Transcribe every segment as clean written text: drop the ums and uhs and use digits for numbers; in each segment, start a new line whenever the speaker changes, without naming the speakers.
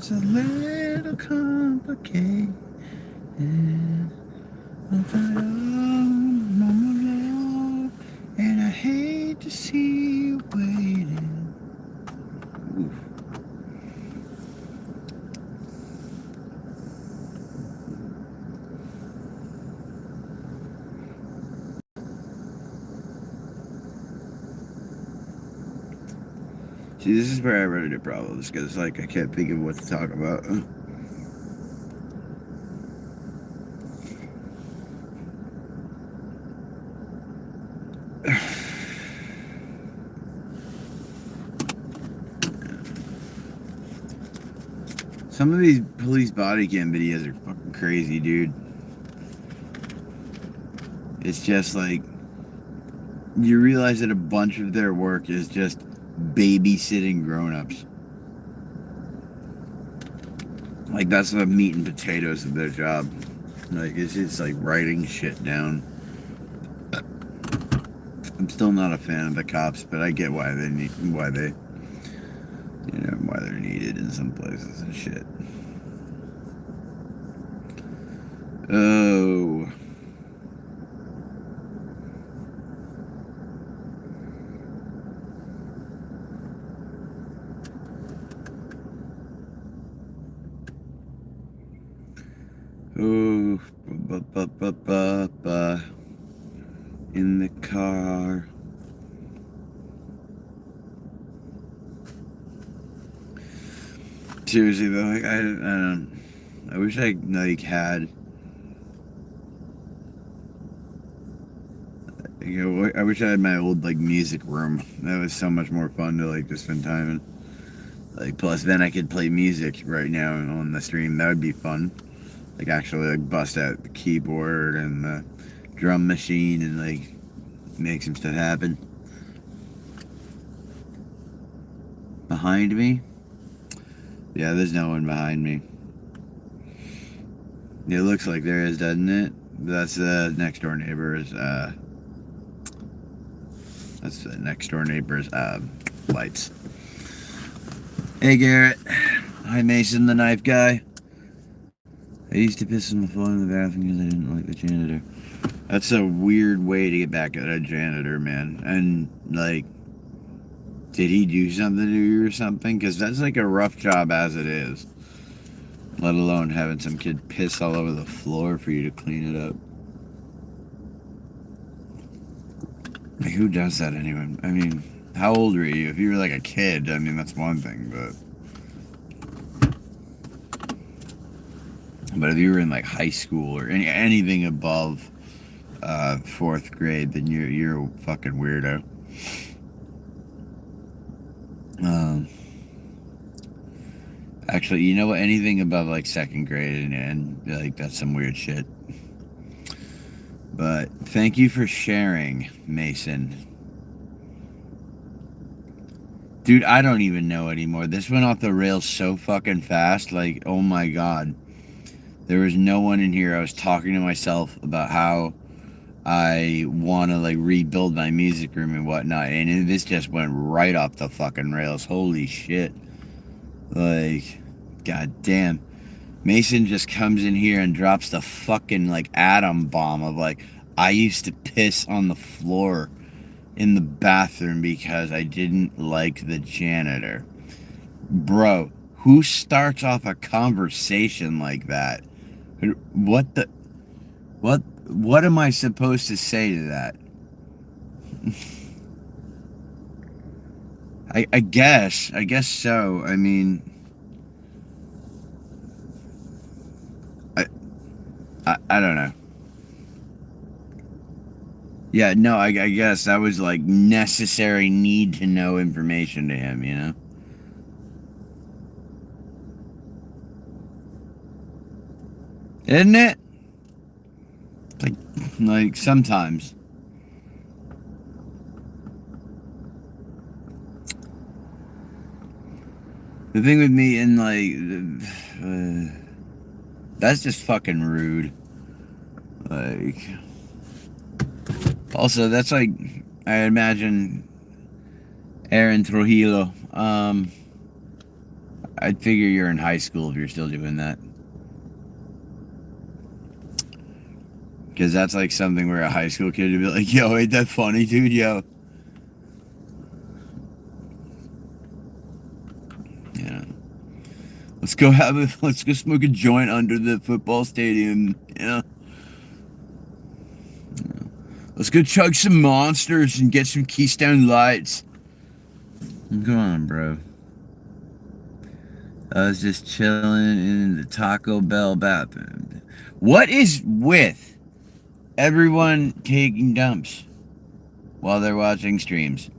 It's a little complicated. But I no more love, and I hate to see you waiting. Oof. See, this is where I run into problems because, like, I can't think of what to talk about. Some of these police body cam videos are fucking crazy, dude. It's just like you realize that a bunch of their work is just babysitting grown-ups. Like, that's the meat and potatoes of their job. Like, it's just like writing shit down. I'm still not a fan of the cops, but I get why they're needed in some places and shit. Oh. Oh, in the car. Seriously though, like I wish I like had. I wish I had my old like music room. That was so much more fun to like just spend time in. Like plus then I could play music right now on the stream. That would be fun. Like actually like bust out the keyboard and the drum machine and like make some stuff happen. Behind me? Yeah, there's no one behind me. It looks like there is, doesn't it? That's the next door neighbor's lights. Hey Garrett. Hi Mason, the knife guy. I used to piss on the floor in the bathroom because I didn't like the janitor. That's a weird way to get back at a janitor, man. And, like, did he do something to you or something? Because that's, like, a rough job as it is. Let alone having some kid piss all over the floor for you to clean it up. Like, who does that anyway? I mean, how old were you? If you were, like, a kid, I mean, that's one thing, but if you were in, like, high school or anything above 4th grade, then you're a fucking weirdo. Actually, you know what? Anything above like 2nd grade and like that's some weird shit. But thank you for sharing, Mason. Dude, I don't even know anymore. This went off the rails so fucking fast. Like, oh my god. There was no one in here. I was talking to myself about how I want to like rebuild my music room and whatnot, and this just went right off the fucking rails. Holy shit. Like, god damn. Mason just comes in here and drops the fucking like atom bomb of like, I used to piss on the floor in the bathroom because I didn't like the janitor. Bro, who starts off a conversation like that? What am I supposed to say to that? I guess so. I mean, I don't know. Yeah, no, I guess that was like necessary need to know information to him, you know? Isn't it? Like sometimes. The thing with me and like, that's just fucking rude. Like, also that's like, I imagine Aaron Trujillo. I'd figure you're in high school if you're still doing that. Because that's like something where a high school kid would be like, yo, ain't that funny, dude? Yo. Yeah. Let's go smoke a joint under the football stadium. Yeah. Let's go chug some Monsters and get some Keystone Lights. Come on, bro. I was just chilling in the Taco Bell bathroom. What is with everyone taking dumps while they're watching streams?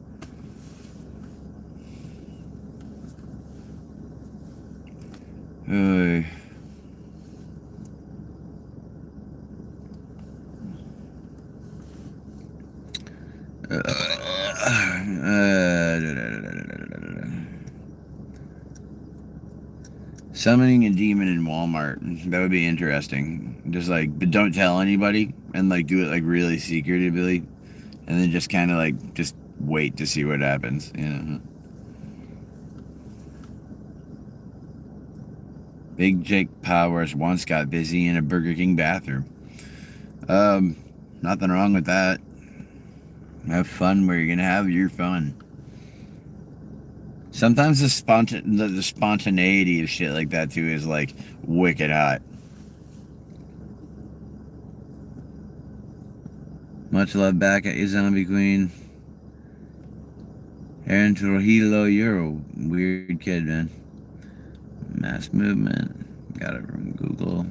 Summoning a demon in Walmart. That would be interesting. Just like, but don't tell anybody, and like do it like really secretively, and then just kind of like just wait to see what happens. You know. Big Jake Powers once got busy in a Burger King bathroom. Nothing wrong with that. Have fun where you're gonna have your fun. Sometimes the spontaneity of shit like that too is like wicked hot. Much love back at you, Zombie Queen. Aaron Trujillo, you're a weird kid, man. Mass movement. Got it from Google.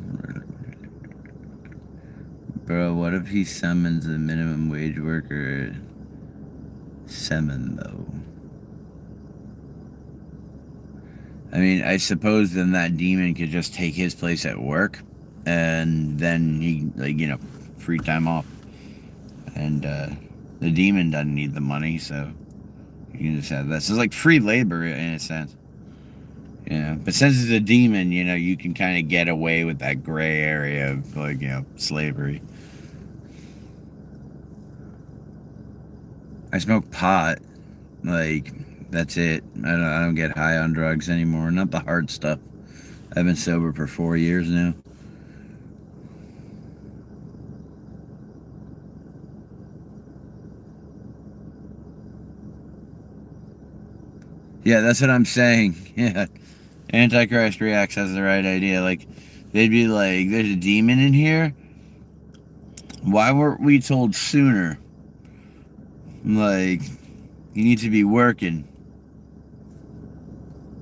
Bro, what if he summons a minimum wage worker? Summon, though. I mean, I suppose then that demon could just take his place at work, and then he, like, you know, free time off. And the demon doesn't need the money, so you can just have that. So it's like free labor in a sense. Yeah, but since it's a demon, you know, you can kind of get away with that gray area of, like, you know, slavery. I smoke pot. Like, that's it. I don't get high on drugs anymore. Not the hard stuff. I've been sober for 4 years now. Yeah, that's what I'm saying. Yeah. Antichrist Reacts has the right idea. Like, they'd be like, there's a demon in here? Why weren't we told sooner? Like, you need to be working.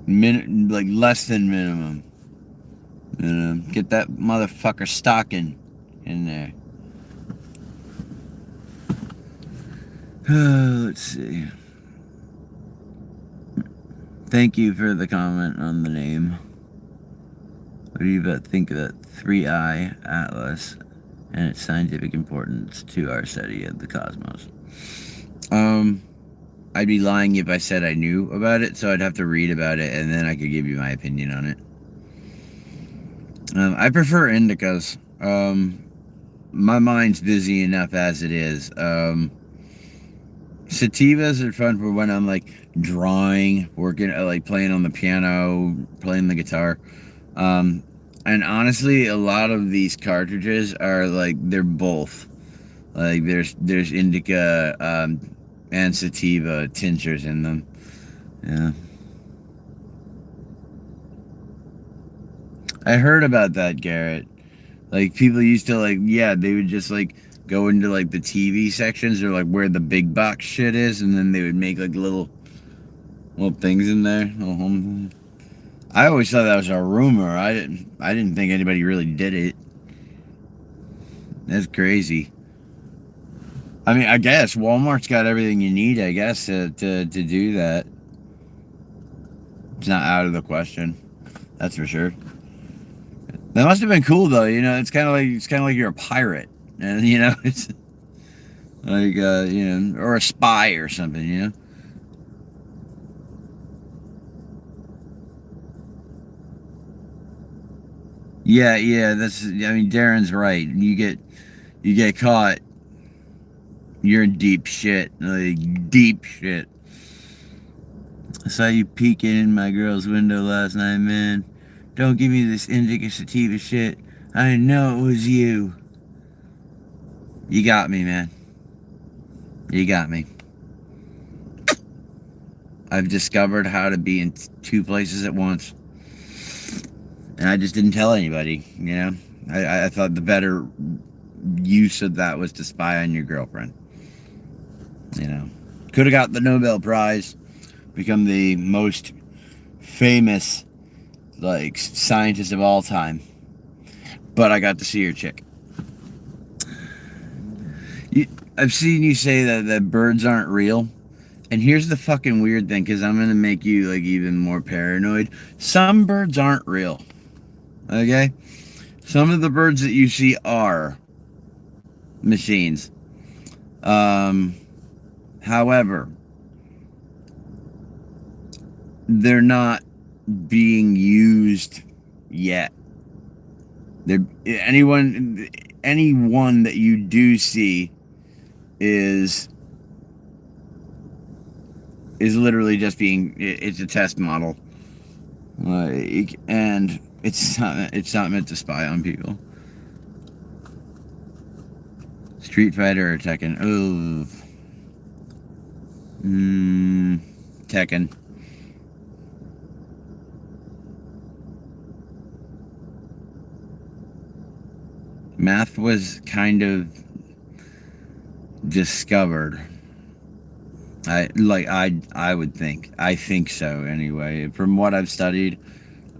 Like, less than minimum. You know, get that motherfucker stocking in there. Let's see. Thank you for the comment on the name. What do you think of that 3i Atlas and its scientific importance to our study of the cosmos? I'd be lying if I said I knew about it, so I'd have to read about it, and then I could give you my opinion on it. I prefer indicas. My mind's busy enough as it is. Sativas are fun for when I'm like drawing, working, like playing on the piano, playing the guitar. And honestly, a lot of these cartridges are like, they're both. Like there's indica and sativa tinctures in them. Yeah. I heard about that, Garrett. Like people used to like, yeah, they would just like go into like the TV sections or like where the big box shit is, and then they would make like little things in there. I always thought that was a rumor. I didn't think anybody really did it. That's crazy. I mean, I guess Walmart's got everything you need, I guess, to do that. It's not out of the question. That's for sure. That must have been cool though, you know, it's kinda like you're a pirate. And you know, it's like you know, or a spy or something, you know. Yeah, that's, I mean, Darren's right. You get caught, you're in deep shit. Like deep shit. I saw you peeking in my girl's window last night, man. Don't give me this indica sativa shit. I know it was you. You got me, man. You got me. I've discovered how to be in two places at once. And I just didn't tell anybody, you know? I thought the better use of that was to spy on your girlfriend. You know? Could have got the Nobel Prize, become the most famous, like, scientist of all time. But I got to see your chick. I've seen you say that birds aren't real. And here's the fucking weird thing, because I'm going to make you, like, even more paranoid. Some birds aren't real. Okay? Some of the birds that you see are machines. However, they're not being used yet. Anyone that you do see is literally just it's a test model, and it's not meant to spy on people. Street Fighter or Tekken? Oh, Tekken. Math was kind of discovered. I would think. I think so anyway. From what I've studied,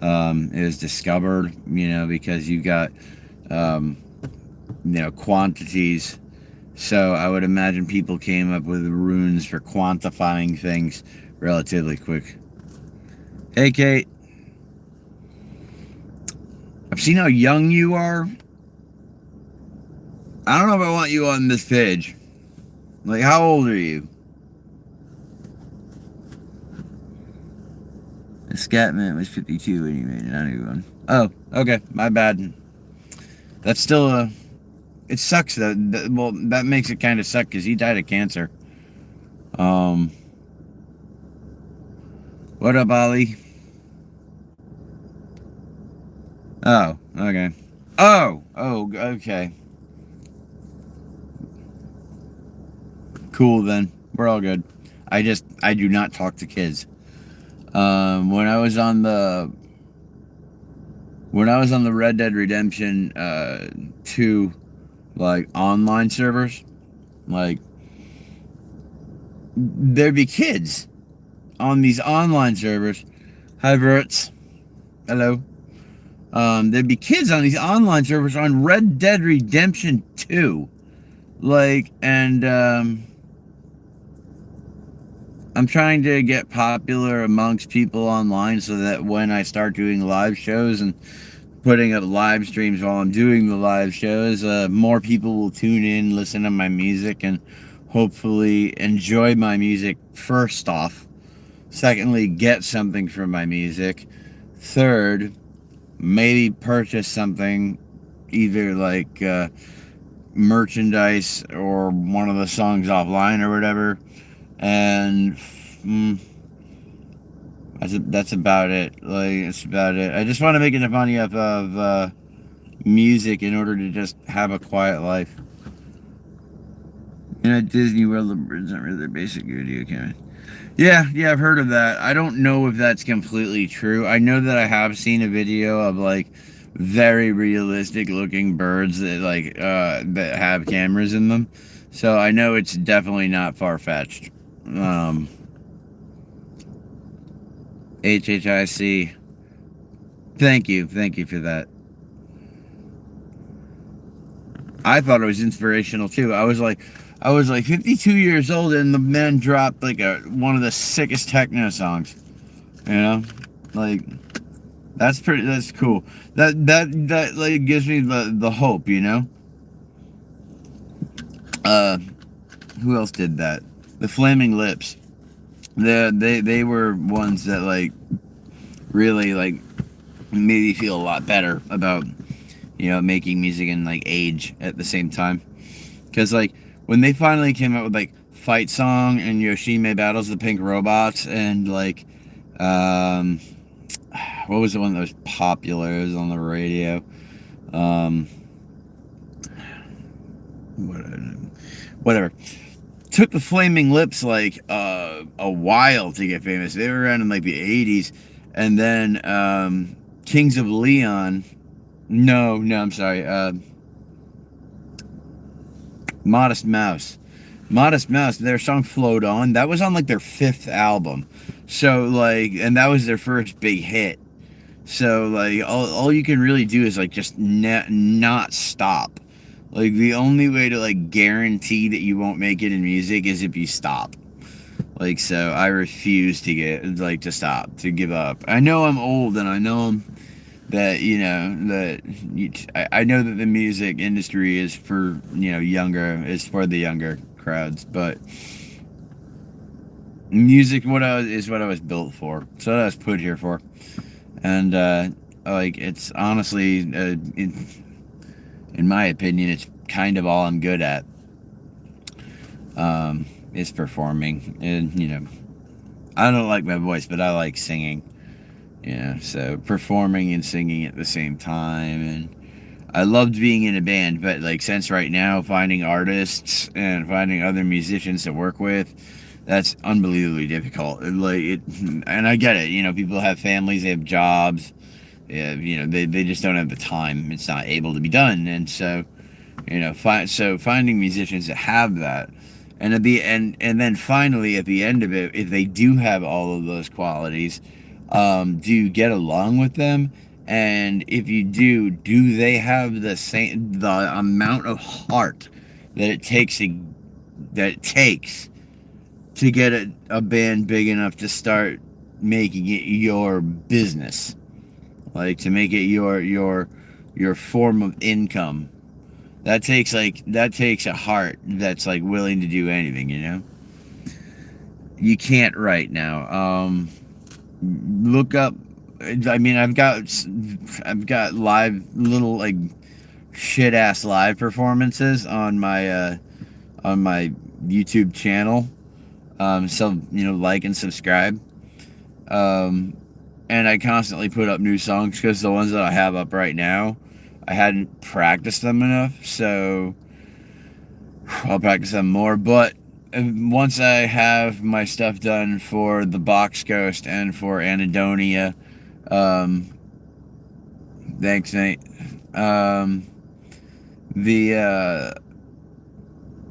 it was discovered, because you got, quantities. So I would imagine people came up with runes for quantifying things relatively quick. Hey, Kate. I've seen how young you are. I don't know if I want you on this page. Like, how old are you? The Scatman was 52 when you made it. I knew one. Oh, okay. My bad. That's still it sucks though. Well, that makes it kind of suck because he died of cancer. What up, Ollie? Oh, okay. Oh, okay. Cool then. We're all good. I do not talk to kids. When I was on the Red Dead Redemption 2 like online servers, like there'd be kids on these online servers. Hi, Verts. Hello. There'd be kids on these online servers on Red Dead Redemption 2. I'm trying to get popular amongst people online so that when I start doing live shows and putting up live streams while I'm doing the live shows, more people will tune in, listen to my music, and hopefully enjoy my music first off. Secondly, get something from my music. Third, maybe purchase something, either like merchandise or one of the songs offline or whatever. And that's about it. That's about it. I just want to make enough money off of music in order to just have a quiet life. At Disney World, the birds aren't really their basic video camera. Yeah, I've heard of that. I don't know if that's completely true. I know that I have seen a video of like very realistic looking birds that that have cameras in them. So I know it's definitely not far-fetched. HHIC. Thank you for that. I thought it was inspirational too. I was like 52 years old and the man dropped like one of the sickest techno songs. That's cool. That like gives me the hope, Who else did that? The Flaming Lips. They were ones that like really like made me feel a lot better about making music and like age at the same time. Because like when they finally came out with like Fight Song and Yoshime Battles the Pink Robots and like Um, what was the one that was popular? It was on the radio. Um, whatever. Took the Flaming Lips like a while to get famous. They were around in like the 80s. And then Kings of Leon. No, I'm sorry. Modest Mouse. Modest Mouse, their song Float On, that was on like their 5th album. So like, and that was their first big hit. So like, all you can really do is like just not stop. Like the only way to like guarantee that you won't make it in music is if you stop. Like, so I refuse to to stop, to give up. I know I'm old, and I know that, I know that the music industry is for, is for the younger crowds, but music, is what I was built for. It's what I was put here for. And, like, it's honestly, in my opinion, it's kind of all I'm good at. Is performing. And, I don't like my voice, but I like singing. So performing and singing at the same time. And I loved being in a band, but like, since right now, finding artists and finding other musicians to work with, that's unbelievably difficult. And I get it. People have families, they have jobs. Yeah, they just don't have the time. It's not able to be done. And so, finding musicians that have that, and at the end, and then finally at the end of it, if they do have all of those qualities, do you get along with them? And if you do they have the amount of heart that it takes to get a band big enough to start making it your business, like to make it your form of income? That takes a heart that's like willing to do anything. You can't right now. Look up. I mean, I've got live, little like shit ass live performances on my YouTube channel. So like and subscribe. And I constantly put up new songs, because the ones that I have up right now, I hadn't practiced them enough, so I'll practice them more. But once I have my stuff done for the Box Ghost and for Anadonia, thanks, Nate. The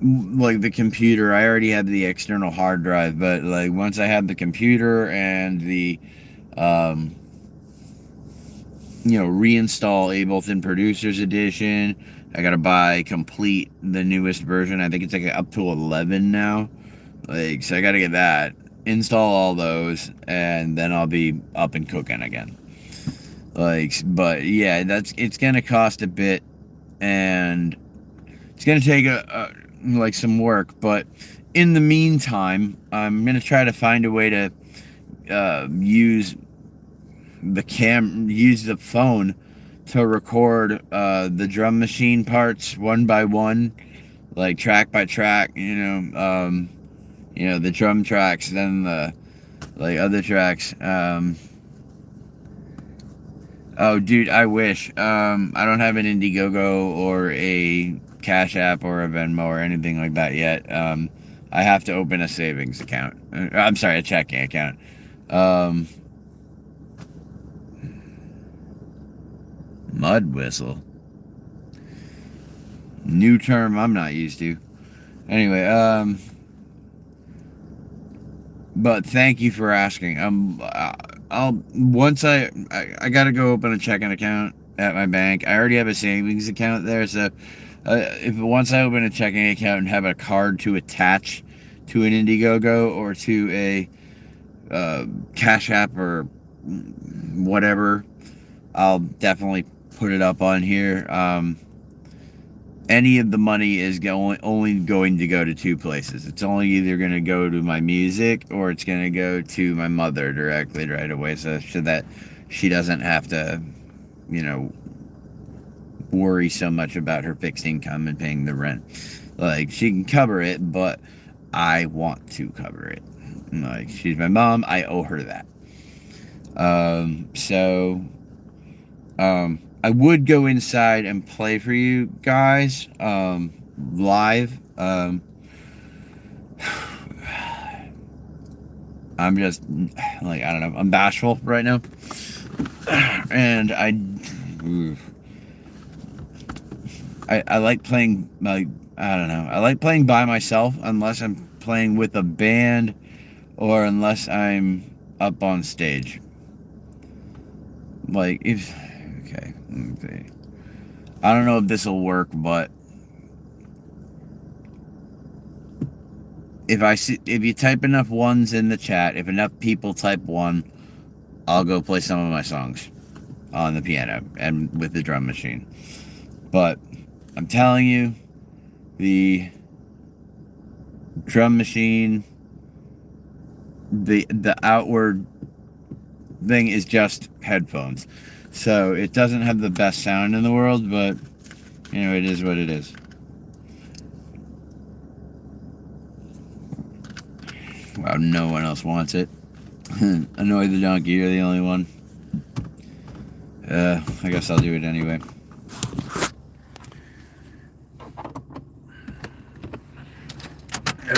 like the computer, I already have the external hard drive, but like once I have the computer and the reinstall Ableton Producers Edition, I gotta buy complete the newest version. I think it's like up to 11 now. Like, so I gotta get that, install all those, and then I'll be up and cooking again. Like, but yeah, it's gonna cost a bit, and it's gonna take like some work. But in the meantime, I'm gonna try to find a way to use the phone to record the drum machine parts one by one, like track by track. The drum tracks, then the like other tracks. Oh, dude, I wish. I don't have an Indiegogo or a Cash App or a Venmo or anything like that yet. I have to open a savings account. I'm sorry, a checking account. Mud whistle. New term I'm not used to. Anyway, but thank you for asking. Once I gotta go open a checking account at my bank. I already have a savings account there, so if once I open a checking account and have a card to attach to an Indiegogo or to a Cash App or whatever, I'll definitely put it up on here. Any of the money is only going to go to two places. It's only either going to go to my music, or it's going to go to my mother directly right away, so that she doesn't have to, worry so much about her fixed income and paying the rent. Like, she can cover it, but I want to cover it. Like, she's my mom, I owe her that. So I would go inside and play for you guys live. I'm just like, I don't know, I'm bashful right now, and I like playing, like, I don't know, I like playing by myself unless I'm playing with a band or unless I'm up on stage. Like, if, okay, I don't know if this will work, but if you type enough ones in the chat, if enough people type one, I'll go play some of my songs on the piano and with the drum machine. But I'm telling you, the drum machine, the outward thing is just headphones. So it doesn't have the best sound in the world, but you know, it is what it is. Wow, no one else wants it. Annoy the donkey, you're the only one. I guess I'll do it anyway.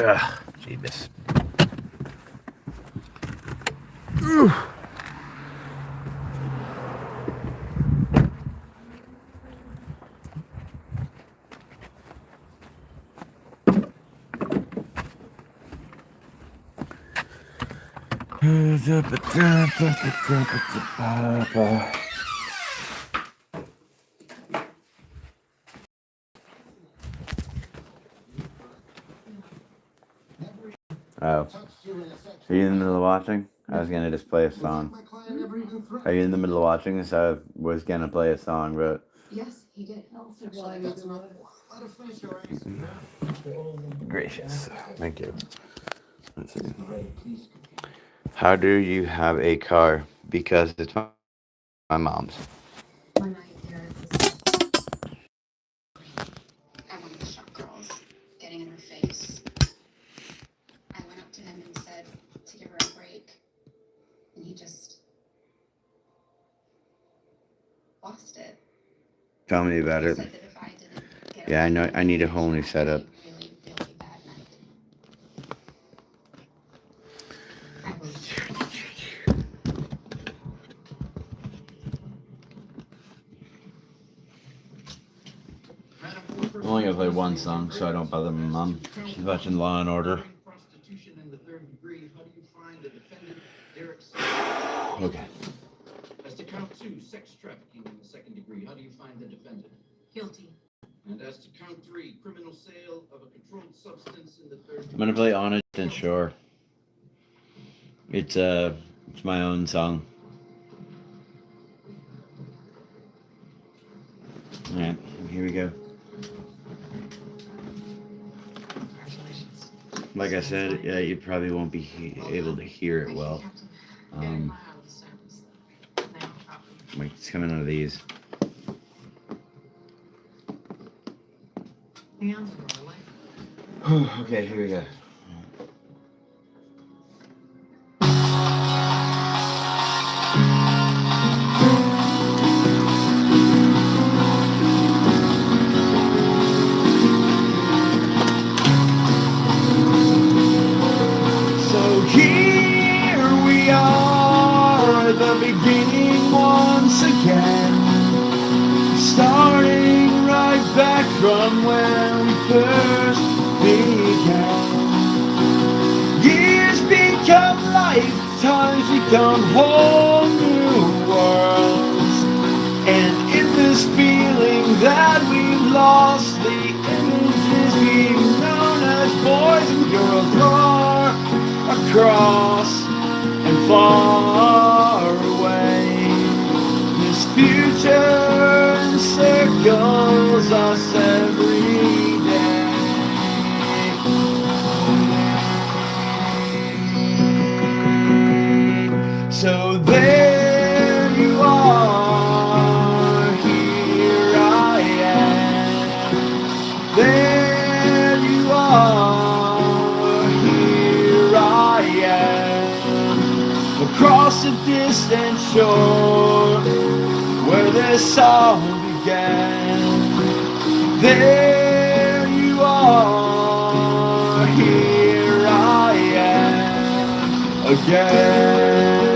Ugh, Jeebus. Oh. Are you in the middle of watching? I was gonna just play a song. Are you in the middle of watching this? I was gonna play a song, but...
Yes, he did.
Gracious. Thank you. Let's see. How do you have a car? Because it's my mom's.
One night there was at one of the shop girls getting in her face. I went up to him and said to give her a break, and he just lost it.
Tell me about it.
Said that if I didn't get
Yeah, I know. I need a whole new setup.
really, really bad night. I was
I'm only gonna play one song so I don't bother my mom. She's watching Law and Order. Okay.
As to count 2, sex trafficking in the second degree, how do you find the defendant?
guilty.
And as to count 3, criminal sale of a controlled substance in the third degree.
I'm gonna play Honest and Sure. It's my own song. Alright, here we go. Like I said, you probably won't be able to hear it well. Like it's coming out of these. Okay, here we go. So here we are, the beginning once again, starting right back from where we first began. Years become lifetimes, become whole new worlds, and in this feeling that we've lost, the images we've known as boys and girls are across and far away. This future encircles us every day. So there you are, here I am. There you are, here I am. Across a distant this all began. There you are, here I am again.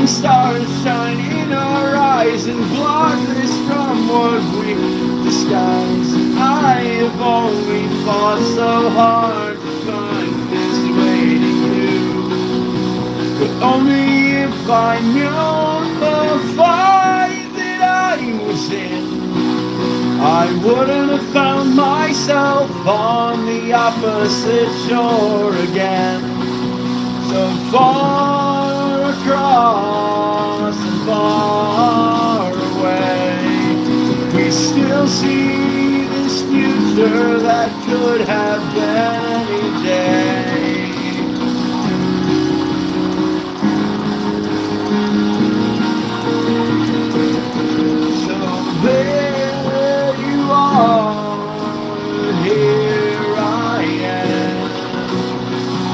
Stars shine in our eyes and block this from what we disguise. I have only fought so hard to find this way to you, but only if I knew the fight that I was in, I wouldn't have found myself on the opposite shore again. So far across and far away, we still see this future that could have been any day. So there you are, here I am.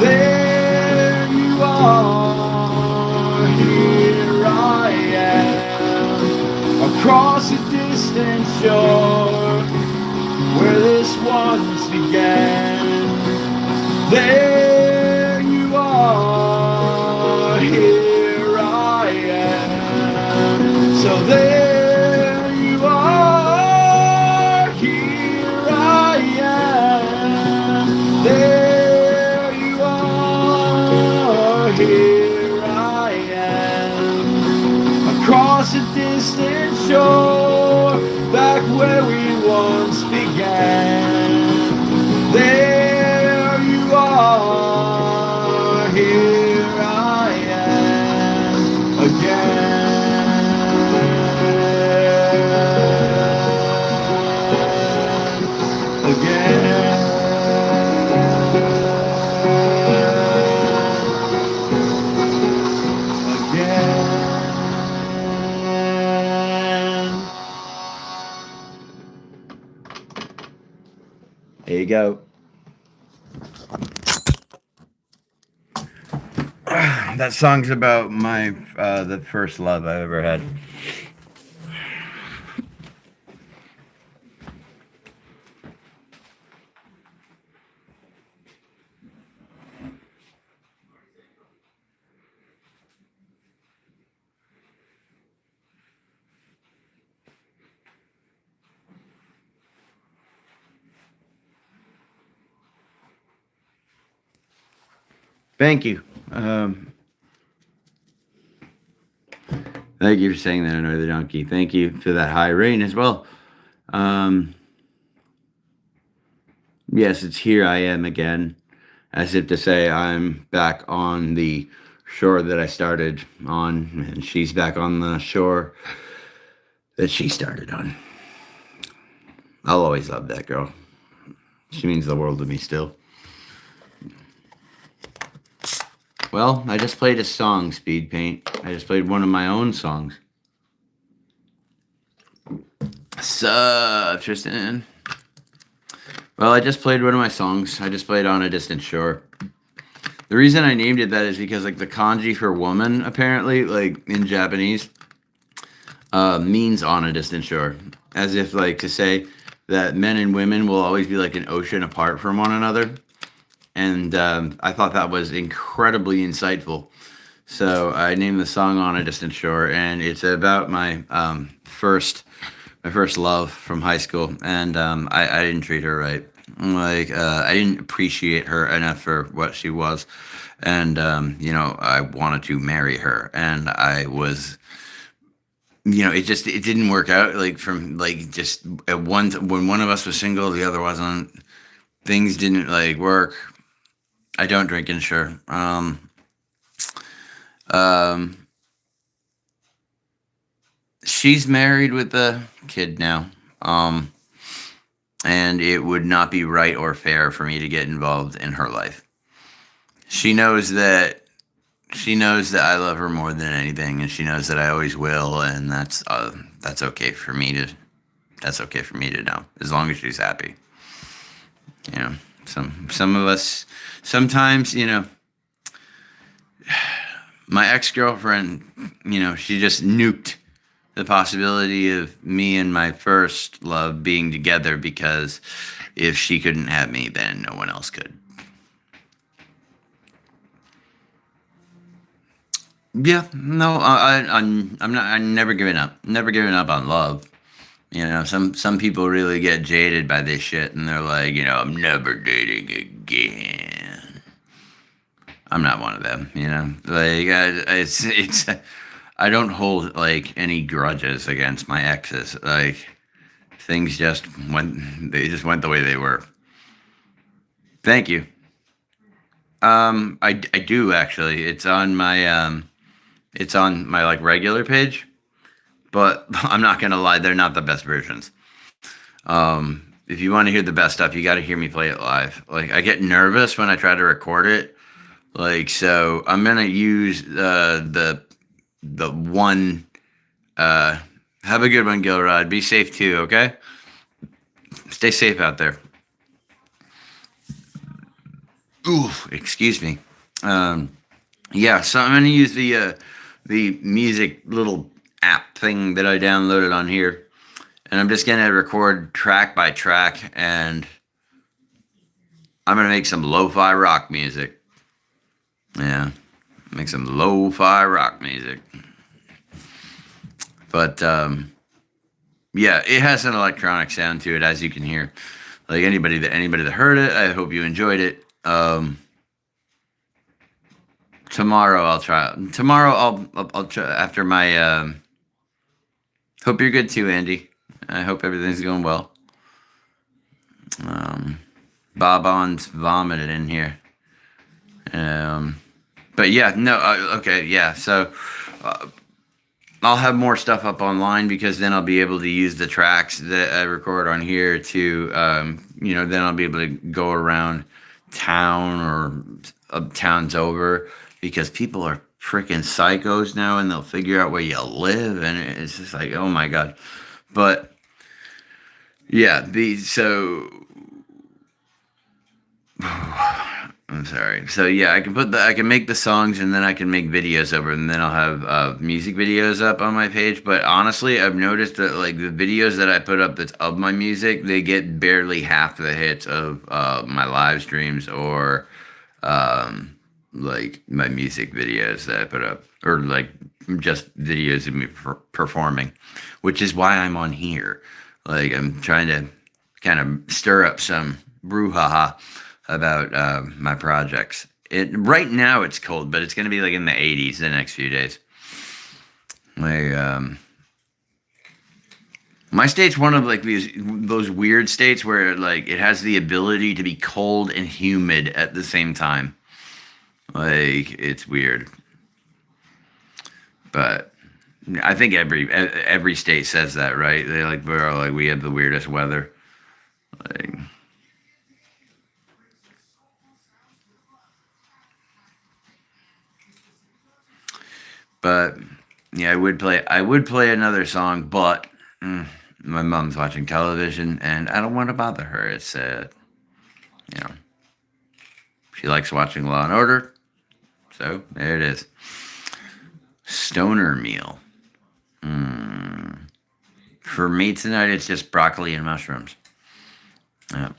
There you are, here I am, across a distant shore where this once began. There you are, here I am. So there you are, here I am. There you are, here I am, across a distant shore, back where we once began. There you are, here I am again. There you go. That song's about my the first love I ever had. Thank you. Thank you for saying that, Annoy the Donkey. Thank you for that high rain as well. Yes, it's here I am again, as if to say I'm back on the shore that I started on, and she's back on the shore that she started on. I'll always love that girl. She means the world to me still. Well, I just played a song, Speed Paint. I just played one of my own songs. Sup, Tristan? Well, I just played one of my songs. I just played On a Distant Shore. The reason I named it that is because, like, the kanji for woman, apparently, like, in Japanese, means on a distant shore. As if, like, to say that men and women will always be, like, an ocean apart from one another. And I thought that was incredibly insightful. So I named the song On a Distant Shore, and it's about my first love from high school. And I didn't treat her right. Like, I didn't appreciate her enough for what she was. And, I wanted to marry her. And I was, it didn't work out. Like, from, like, just when one of us was single, the other wasn't. Things didn't, like, work. I don't drink and sure. She's married with a kid now. and it would not be right or fair for me to get involved in her life. She knows that I love her more than anything, and she knows that I always will, and that's okay for me to know, as long as she's happy. You know, some of us sometimes, my ex-girlfriend, she just nuked the possibility of me and my first love being together, because if she couldn't have me, then no one else could. Yeah, no, I'm never giving up. Never giving up on love. Some people really get jaded by this shit, and they're like, I'm never dating again. I'm not one of them, Like, I don't hold like any grudges against my exes. Like, things just went. They just went the way they were. Thank you. I do actually. It's on my like regular page, but I'm not gonna lie, they're not the best versions. If you want to hear the best stuff, you got to hear me play it live. Like, I get nervous when I try to record it. Like, so I'm gonna use the one. Have a good one, Gilrod. Be safe too. Okay. Stay safe out there. Ooh, excuse me. Yeah, so I'm gonna use the music little app thing that I downloaded on here, and I'm just gonna record track by track, and I'm gonna make some lo-fi rock music. Yeah, make some lo-fi rock music. But yeah, it has an electronic sound to it, as you can hear. Like, anybody that heard it, I hope you enjoyed it. Tomorrow I'll try. Tomorrow I'll try after my. Hope you're good too, Andy. I hope everything's going well. Bob On's vomited in here. But yeah, no. Okay, yeah. So I'll have more stuff up online, because then I'll be able to use the tracks that I record on here to, then I'll be able to go around town or towns over, because people are freaking psychos now, and they'll figure out where you live, and it's just like, oh my God. But yeah, I'm sorry. So yeah, I can make the songs, and then I can make videos over, and then I'll have music videos up on my page. But honestly, I've noticed that like the videos that I put up that's of my music, they get barely half the hits of my live streams, or like my music videos that I put up, or like just videos of me performing, which is why I'm on here. Like, I'm trying to kind of stir up some brouhaha about my projects. Right now it's cold, but it's going to be like in the 80s the next few days. Like, my state's one of like those weird states where like it has the ability to be cold and humid at the same time. Like, it's weird. But I think every state says that, right? We have the weirdest weather. Like, but yeah, I would play another song, but my mom's watching television, and I don't want to bother her. It's she likes watching Law and Order, so there it is. Stoner meal. For me tonight, it's just broccoli and mushrooms. Yeah.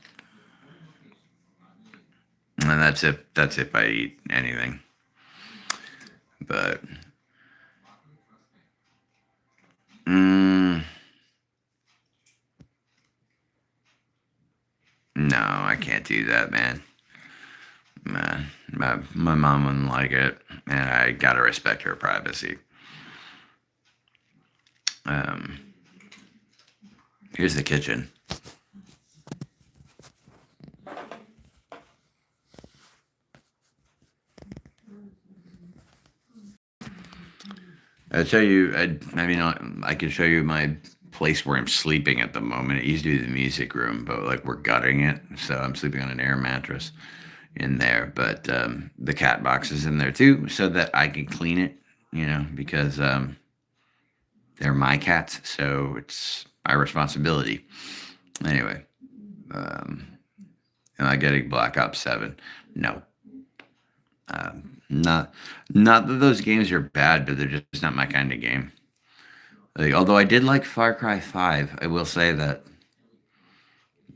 And that's if I eat anything. But no, I can't do that, man. My mom wouldn't like it, and I gotta respect her privacy. Here's the kitchen. I can show you my place where I'm sleeping at the moment. It used to be the music room, but like we're gutting it, so I'm sleeping on an air mattress in there. But the cat box is in there too, so that I can clean it, because they're my cats, so it's my responsibility. Anyway, am I getting Black Ops 7? No. Not that those games are bad, but they're just not my kind of game. Like, although I did like Far Cry 5, I will say that.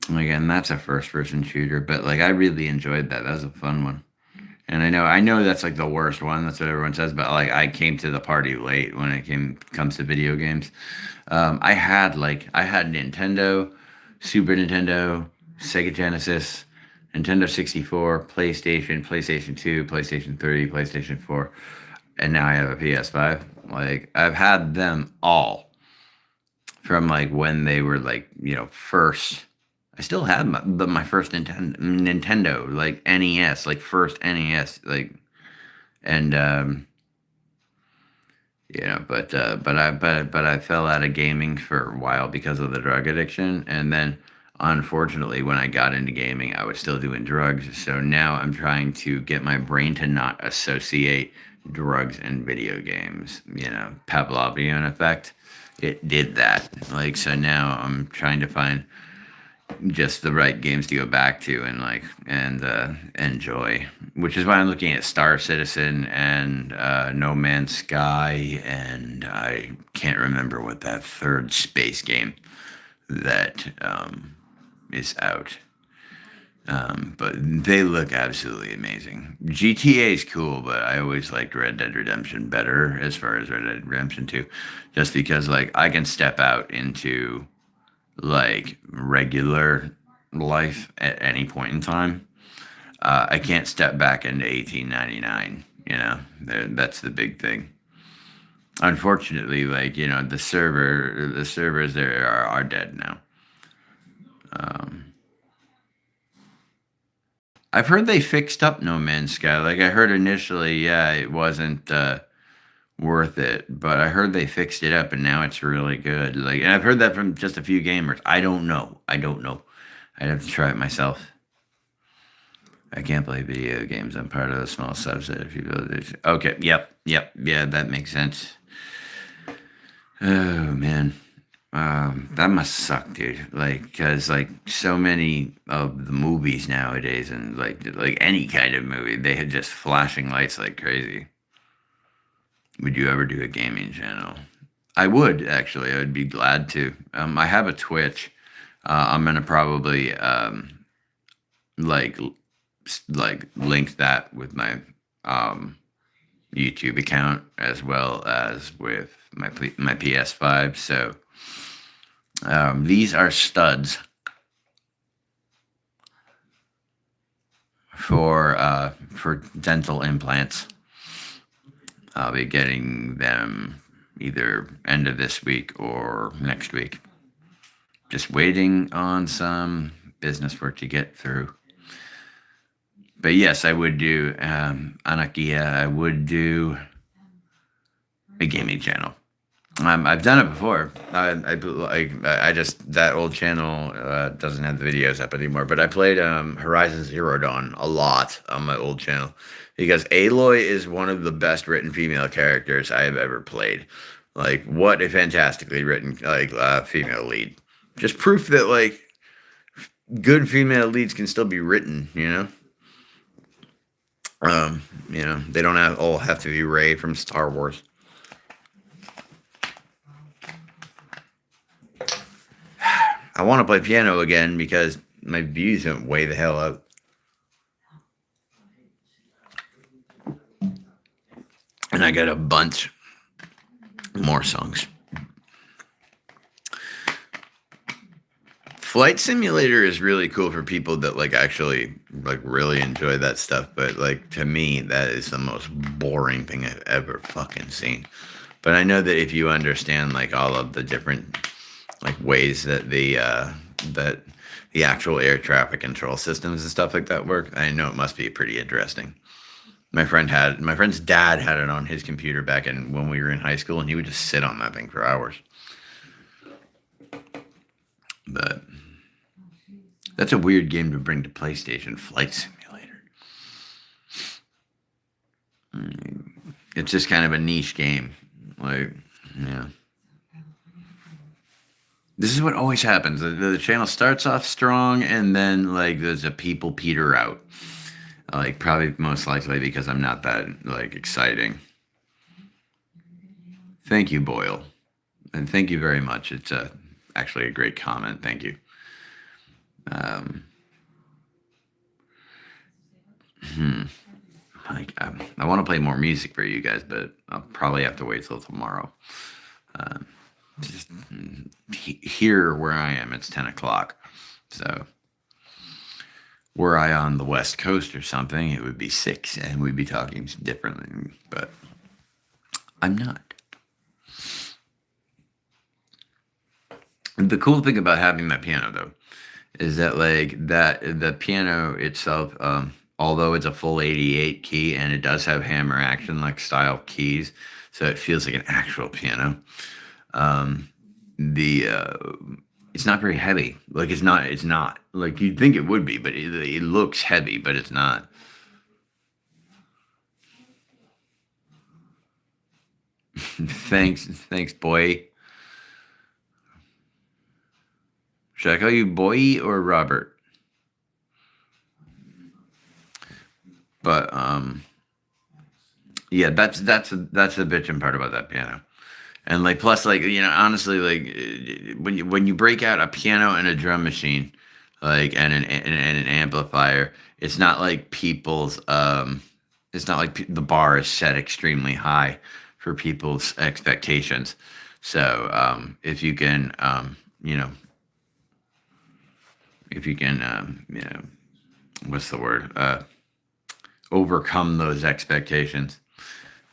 Again, that's a first-person shooter, but like I really enjoyed that. That was a fun one. And I know that's like the worst one. That's what everyone says. But like I came to the party late when it comes to video games. I had Nintendo, Super Nintendo, Sega Genesis, Nintendo 64, PlayStation 2, PlayStation 3, PlayStation 4, and now I have a PS5. Like I've had them all from like when they were like first. I still have my first Nintendo, like NES, like first NES, like, and but I fell out of gaming for a while because of the drug addiction, and then unfortunately when I got into gaming, I was still doing drugs. So now I'm trying to get my brain to not associate drugs and video games. Pavlovian effect. It did that. Like so now I'm trying to find just the right games to go back to and enjoy, which is why I'm looking at Star Citizen and No Man's Sky, and I can't remember what that third space game that is out. But they look absolutely amazing. GTA is cool, but I always liked Red Dead Redemption better as far as Red Dead Redemption 2, just because like I can step out into like regular life at any point in time. I can't step back into 1899. That's the big thing. Unfortunately, like the servers there are dead now. I've heard they fixed up No Man's Sky. Like I heard initially, yeah, it wasn't worth it, but I heard they fixed it up and now it's really good. Like, and I've heard that from just a few gamers. I don't know. I'd have to try it myself. I can't play video games. I'm part of a small subset of people. Okay, yep, yeah, that makes sense. Oh man, that must suck, dude. Like, because like so many of the movies nowadays, and like any kind of movie, they had just flashing lights like crazy. Would you ever do a gaming channel? I would actually. I would be glad to. I have a Twitch. I'm gonna probably like link that with my YouTube account as well as with my PS5. So these are studs for dental implants. I'll be getting them either end of this week or next week. Just waiting on some business work to get through. But yes, I would do Anakia. I would do a gaming channel. I've done it before. I just that old channel doesn't have the videos up anymore. But I played Horizon Zero Dawn a lot on my old channel because Aloy is one of the best written female characters I have ever played. Like, what a fantastically written female lead. Just proof that like good female leads can still be written. They don't all have to be Rey from Star Wars. I want to play piano again because my views went way the hell up. And I got a bunch more songs. Flight Simulator is really cool for people that actually really enjoy that stuff. But to me, that is the most boring thing I've ever fucking seen. But I know that if you understand all of the different ways that the actual air traffic control systems and stuff like that work, I know it must be pretty interesting. My friend's dad had it on his computer back when we were in high school, and he would just sit on that thing for hours. But that's a weird game to bring to PlayStation, Flight Simulator. It's just kind of a niche game. Like, yeah. This is what always happens. The channel starts off strong, and then like there's a people peter out. Like probably most likely because I'm not that like exciting. Thank you, Boyle, and thank you very much. It's actually a great comment. Thank you. Like I want to play more music for you guys, but I'll probably have to wait till tomorrow. Just here where I am, it's 10 o'clock. So were I on the West Coast or something, it would be 6 and we'd be talking differently. But I'm not. The cool thing about having that piano, though, is that the piano itself, although it's a full 88 key and it does have hammer action like style keys, so it feels like an actual piano. It's not very heavy. Like it's not like you'd think it would be, but it looks heavy, but it's not. Thanks, boy. Should I call you Boy or Robert? But yeah, that's the bitching part about that piano. And like plus like honestly like when you break out a piano and a drum machine like and an amplifier, it's not like it's not like the bar is set extremely high for people's expectations. So if you can what's the word, overcome those expectations,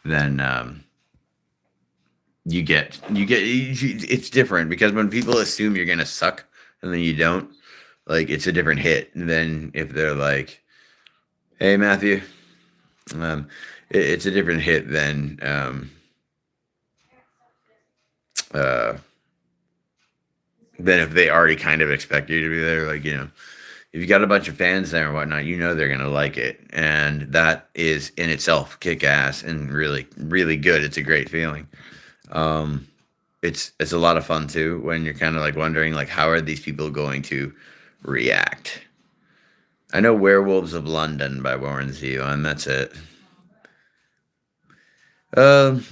then you get it's different because when people assume you're gonna suck and then you don't, like it's a different hit than if they're like, hey Matthew, it's a different hit than if they already kind of expect you to be there. Like if you got a bunch of fans there and whatnot, they're gonna like it, and that is in itself kick ass and really really good. It's a great feeling. It's a lot of fun too when you're kind of like wondering like how are these people going to react. I know Werewolves of London by Warren Zevon, and that's it.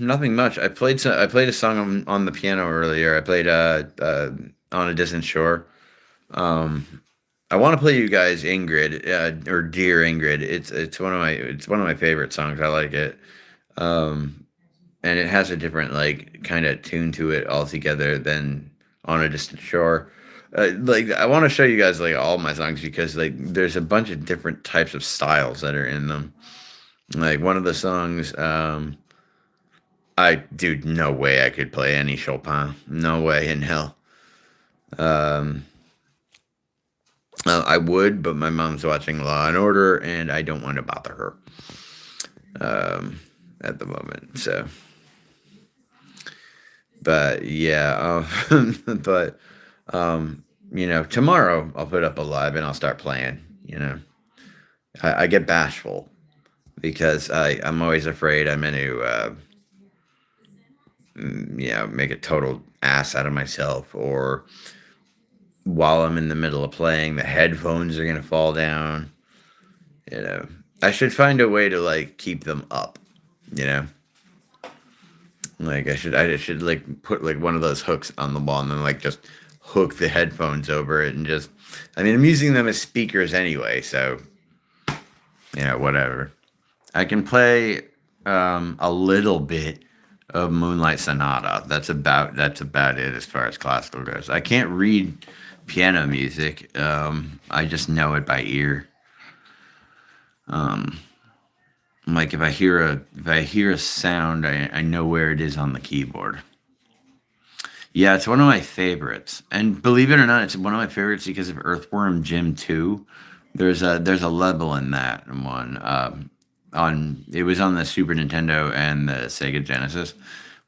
Nothing much. I played a song on the piano earlier. I played On a Distant Shore. I want to play you guys Ingrid, or Dear Ingrid. It's one of my favorite songs. I like it. And it has a different like kind of tune to it altogether than On a Distant Shore. Like I want to show you guys like all my songs because like there's a bunch of different types of styles that are in them. Like one of the songs, no way I could play any Chopin. No way in hell. I would, but my mom's watching Law and Order, and I don't want to bother her at the moment. So, but yeah, tomorrow I'll put up a live and I'll start playing. I get bashful because I'm always afraid I'm going to make a total ass out of myself, or while I'm in the middle of playing, the headphones are going to fall down. I should find a way to like keep them up, like I should like put like one of those hooks on the wall and then like just hook the headphones over it and just, I'm using them as speakers anyway. So, whatever. I can play a little bit of Moonlight Sonata. That's about it as far as classical goes. I can't read piano music. I just know it by ear. Like if I hear a sound, I know where it is on the keyboard. Yeah, it's one of my favorites. And believe it or not, it's one of my favorites because of Earthworm Jim 2. There's a level in that one. It was on the Super Nintendo and the Sega Genesis,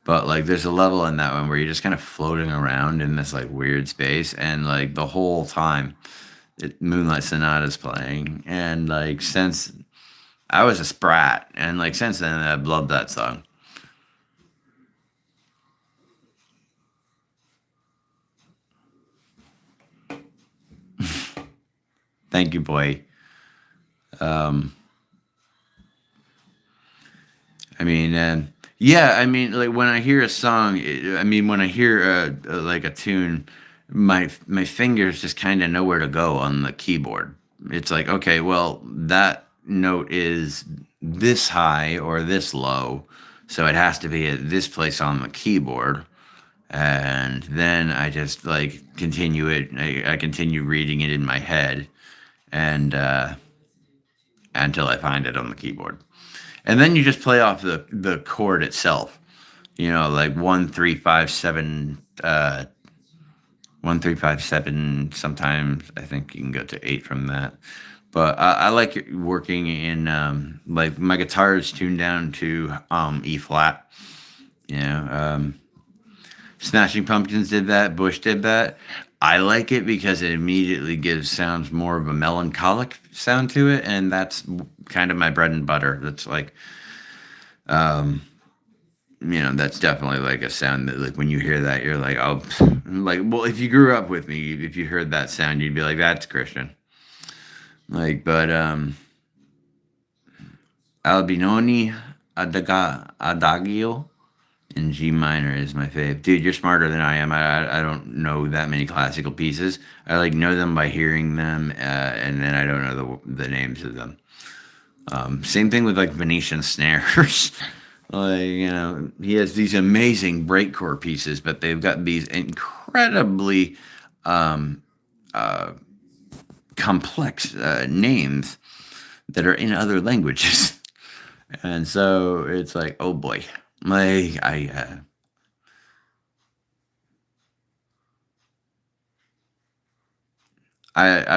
But like there's a level in that one where you're just kind of floating around in this like weird space, and like the whole time Moonlight Sonata's playing. And like since I was a sprat, and like since then I've loved that song. Thank you, boy. I mean, yeah, I mean, like when I hear a song, when I hear like a tune, my fingers just kind of know where to go on the keyboard. It's like, okay, well, that note is this high or this low, so it has to be at this place on the keyboard. And then I just like continue it. I continue reading it in my head, and until I find it on the keyboard. And then you just play off the chord itself. You know, like 1 3 5 7, 1 3 5 7. Sometimes I think you can go to 8 from that. But I like working in like my guitar is tuned down to E flat. You know, Smashing Pumpkins did that. Bush did that. I like it because it immediately sounds more of a melancholic sound to it, and that's kind of my bread and butter. That's like, that's definitely like a sound that, like, when you hear that, you're like, oh, like, well, if you grew up with me, if you heard that sound, you'd be like, that's Christian. Like, but Albinoni Adagio in G minor is my fave. Dude, you're smarter than I am. I don't know that many classical pieces. I like know them by hearing them, and then I don't know the names of them. Same thing with like Venetian snares. Like, he has these amazing breakcore pieces, but they've got these incredibly complex names that are in other languages. And so it's like, oh boy. Like I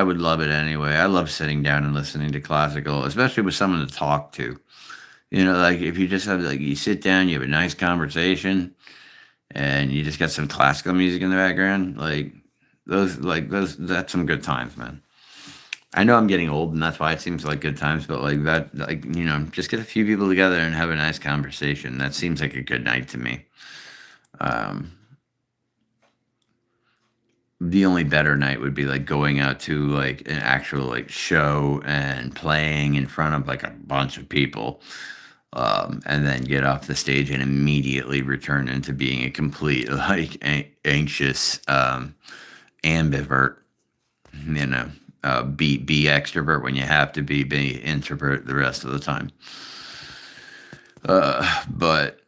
would love it anyway. I love sitting down and listening to classical, especially with someone to talk to. Like if you just have like you sit down, you have a nice conversation, and you just got some classical music in the background. Those that's some good times, man. I know I'm getting old, and that's why it seems like good times. But like that, like just get a few people together and have a nice conversation. That seems like a good night to me. The only better night would be like going out to like an actual like show and playing in front of like a bunch of people, and then get off the stage and immediately return into being a complete like anxious ambivert. Be extrovert when you have to be introvert the rest of the time. But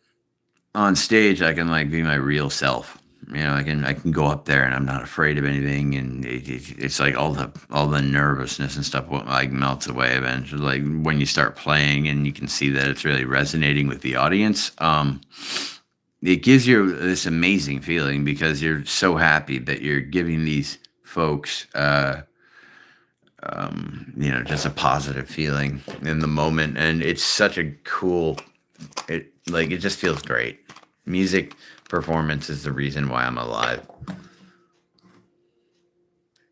on stage, I can like be my real self. I can go up there and I'm not afraid of anything, and it's like all the nervousness and stuff like melts away eventually. Like when you start playing and you can see that it's really resonating with the audience. It gives you this amazing feeling because you're so happy that you're giving these folks, just a positive feeling in the moment, and it's such a cool. It just feels great. Music performance is the reason why I'm alive.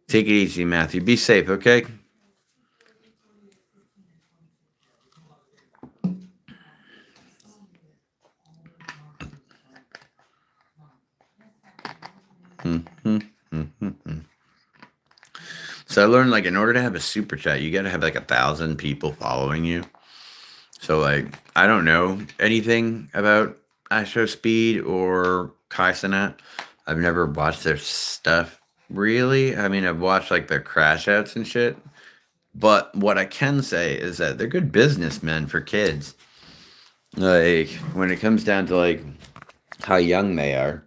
Take it easy, Matthew. Be safe, okay? So I learned, like, in order to have a super chat, you got to have like 1,000 people following you. So like, I don't know anything about Astrospeed or Kai Cenat. I've never watched their stuff really. I mean, I've watched like their crash outs and shit. But what I can say is that they're good businessmen for kids. Like when it comes down to like how young they are,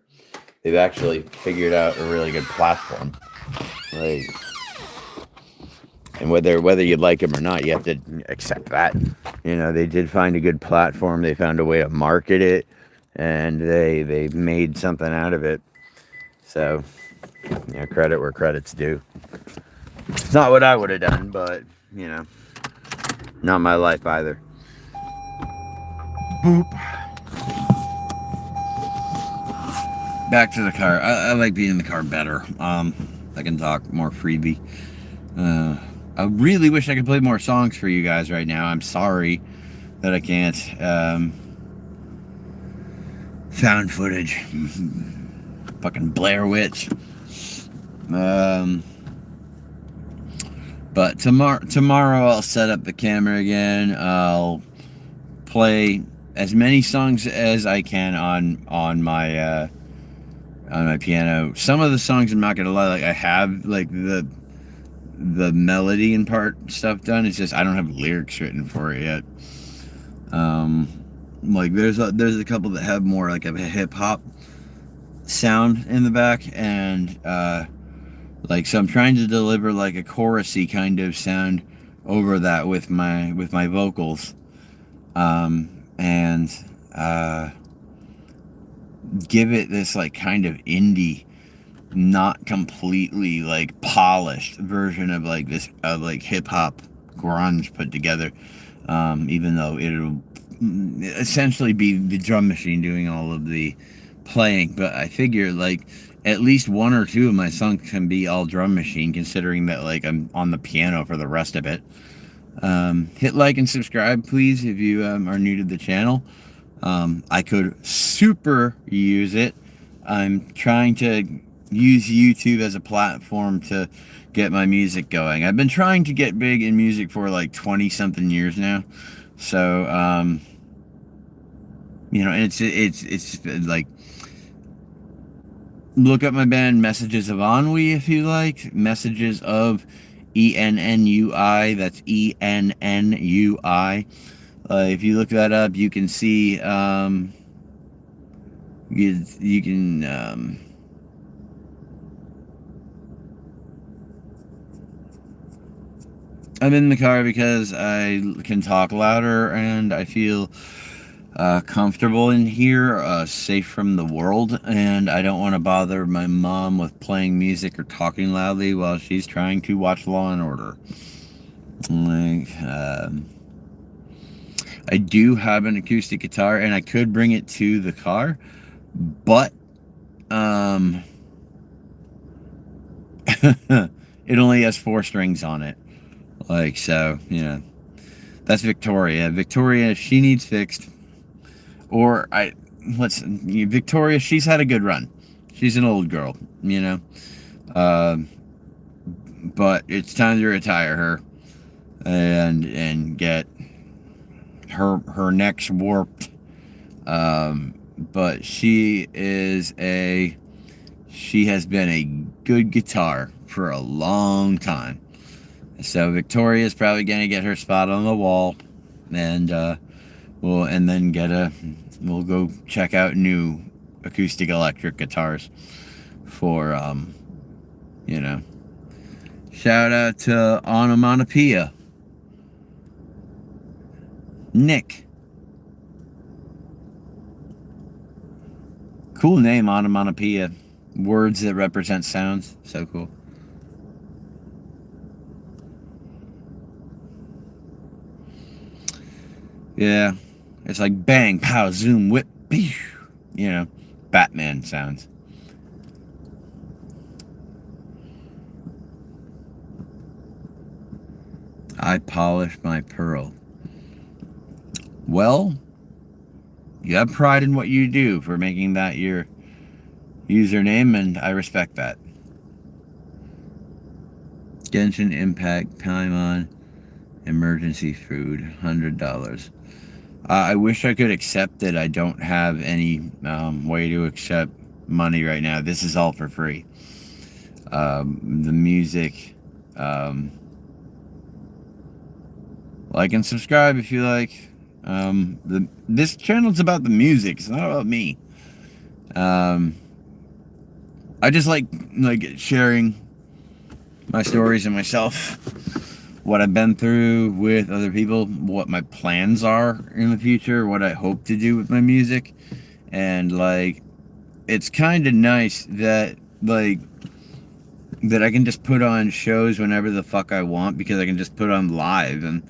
they've actually figured out a really good platform. Like, and whether you like them or not, you have to accept that. They did find a good platform. They found a way to market it, and they made something out of it. So, credit where credit's due. It's not what I would have done, but, not my life either. Boop. back to the car. I like being in the car better. I can talk more freely. I really wish I could play more songs for you guys right now. I'm sorry that I can't. Found footage. Fucking Blair Witch. But tomorrow I'll set up the camera again. I'll play as many songs as I can on my piano. Some of the songs, I'm not gonna lie, like I have like the melody and part stuff done. It's just I don't have lyrics written for it yet. Like there's a couple that have more like a hip hop sound in the back, and like so I'm trying to deliver like a chorusy kind of sound over that with my vocals, and give it this like kind of indie, not completely like polished version of like this of like hip hop grunge put together, even though it'll essentially be the drum machine doing all of the playing. But I figure like at least one or two of my songs can be all drum machine, considering that like I'm on the piano for the rest of it. Hit like and subscribe, please, if you are new to the channel. I could super use it. I'm trying to use YouTube as a platform to get my music going. I've been trying to get big in music for like 20 something years now. So, you know, it's like, look up my band Messages of Ennui if you like. Messages of ENNUI. That's ENNUI. If you look that up, you can see, you can, I'm in the car because I can talk louder and I feel comfortable in here, safe from the world, and I don't want to bother my mom with playing music or talking loudly while she's trying to watch Law and Order. Like, I do have an acoustic guitar and I could bring it to the car, but it only has 4 strings on it. Like, so, you know, that's Victoria. Victoria, she needs fixed. Or Victoria, she's had a good run. She's an old girl, you know. But it's time to retire her and get her necks warped. But she has been a good guitar for a long time. So Victoria's probably gonna get her spot on the wall, and we'll go check out new acoustic electric guitars for you know. Shout out to Onomatopoeia. Nick. Cool name, Onomatopoeia. Words that represent sounds. So cool. Yeah, it's like bang, pow, zoom, whip, pew, you know, Batman sounds. I polish my pearl. Well, you have pride in what you do for making that your username, and I respect that. Genshin Impact, Paimon, emergency food, $100. I wish I could accept it. I don't have any way to accept money right now. This is all for free. The music, like and subscribe if you like. This channel's about the music. It's not about me. I just like sharing my stories and myself, what I've been through with other people, what my plans are in the future, what I hope to do with my music. And like, it's kind of nice that I can just put on shows whenever the fuck I want, because I can just put on live and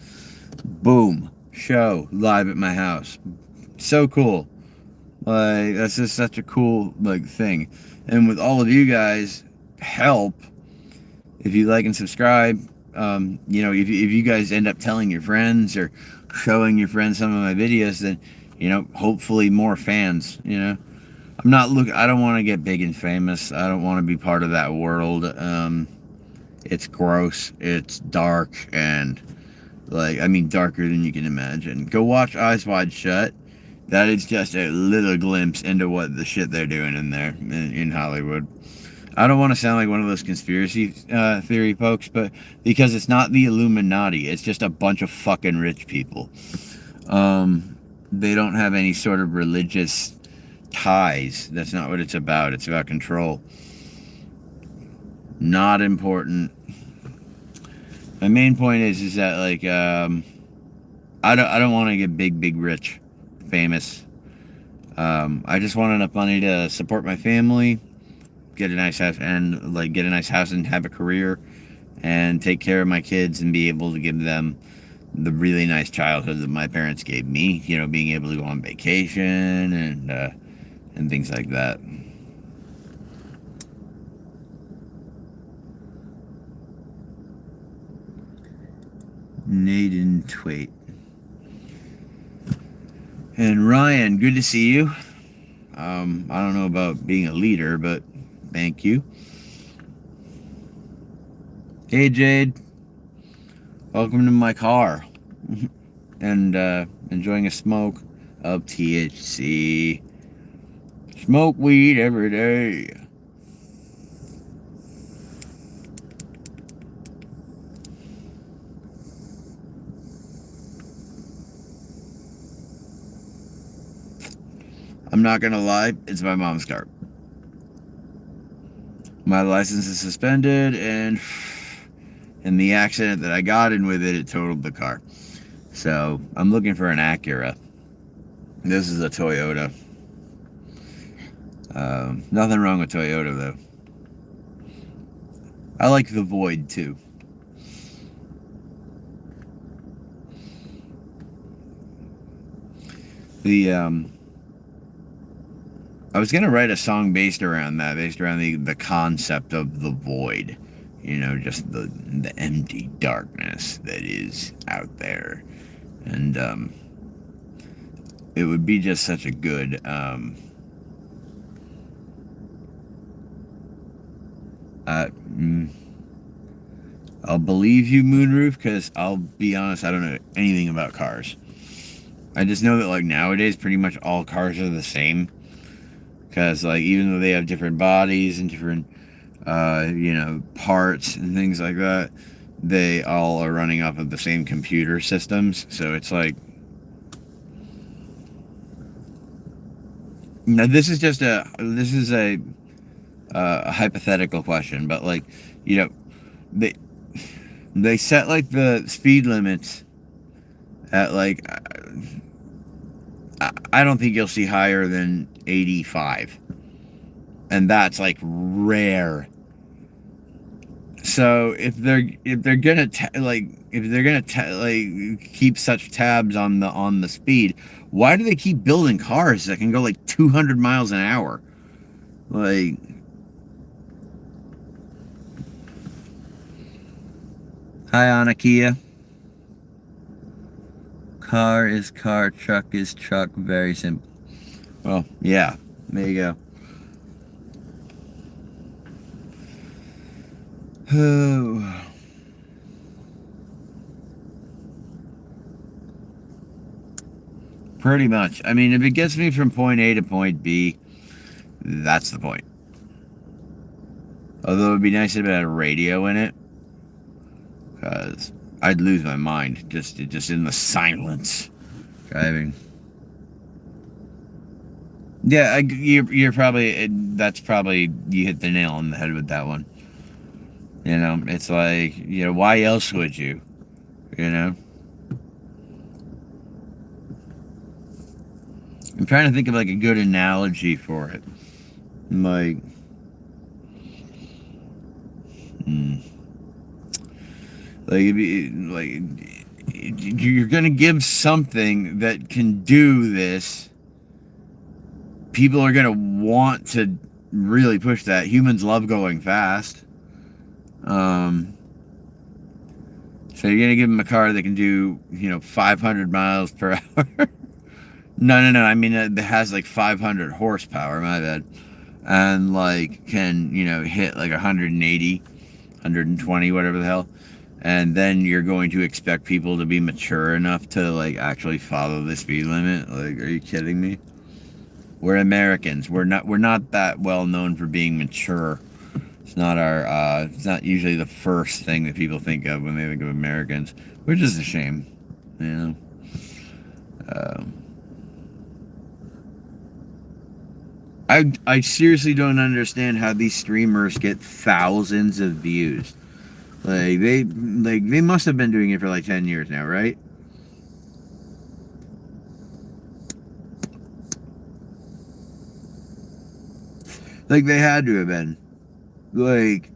boom, show live at my house. So cool. Like, that's just such a cool, like, thing. And with all of you guys, help, if you like and subscribe, you know, if you guys end up telling your friends or showing your friends some of my videos, then, you know, hopefully more fans, you know. I don't want to get big and famous. I don't want to be part of that world. It's gross. It's dark. And, like, I mean, darker than you can imagine. Go watch Eyes Wide Shut. That is just a little glimpse into what the shit they're doing in there, in Hollywood. I don't want to sound like one of those conspiracy theory folks, but because it's not the Illuminati, it's just a bunch of fucking rich people. They don't have any sort of religious ties. That's not what it's about. It's about control. Not important. My main point is that, like, I don't want to get big rich, famous. I just want enough money to support my family, get a nice house, and have a career, and take care of my kids and be able to give them the really nice childhood that my parents gave me. You know, being able to go on vacation and things like that. Naden Twait. And Ryan, good to see you. I don't know about being a leader, but thank you. Hey, Jade. Welcome to my car. And enjoying a smoke of THC. Smoke weed every day. I'm not gonna lie, it's my mom's car. My license is suspended, and in the accident that I got in with it, it totaled the car. So I'm looking for an Acura. This is a Toyota. Nothing wrong with Toyota, though. I like the Void, too. I was going to write a song based around the concept of the void. You know, just the empty darkness that is out there. And it would be just such a good... I'll believe you, Moonroof, because I'll be honest, I don't know anything about cars. I just know that, like, nowadays pretty much all cars are the same. Because, like, even though they have different bodies and different, you know, parts and things like that, they all are running off of the same computer systems. So it's like... Now, this is a hypothetical question, but, like, you know, they set, like, the speed limits at, like, I don't think you'll see higher than 85, and that's, like, rare. So if they're gonna keep such tabs on the speed, why do they keep building cars that can go like 200 miles an hour? Like, hi, Anakia. Car is car, truck is truck. Very simple. Well, yeah, there you go. Oh. Pretty much. I mean, if it gets me from point A to point B, that's the point. Although it would be nice if it had a radio in it, because I'd lose my mind just in the silence driving. Yeah, you're probably, that's probably, you hit the nail on the head with that one. You know, it's like, you know, why else would you? You know? I'm trying to think of, like, a good analogy for it. Like, like, you're gonna give something that can do this people are gonna want to really push that. Humans love going fast. So you're gonna give them a car that can do, 500 miles per hour. No. I mean, it has like 500 horsepower. My bad. And like can hit like 180, 120, whatever the hell. And then you're going to expect people to be mature enough to like actually follow the speed limit. Like, are you kidding me? We're Americans. We're not that well known for being mature. It's not it's not usually the first thing that people think of when they think of Americans, which is a shame, I seriously don't understand how these streamers get thousands of views. Like they must have been doing it for like 10 years now, right? Like they had to have been. Like,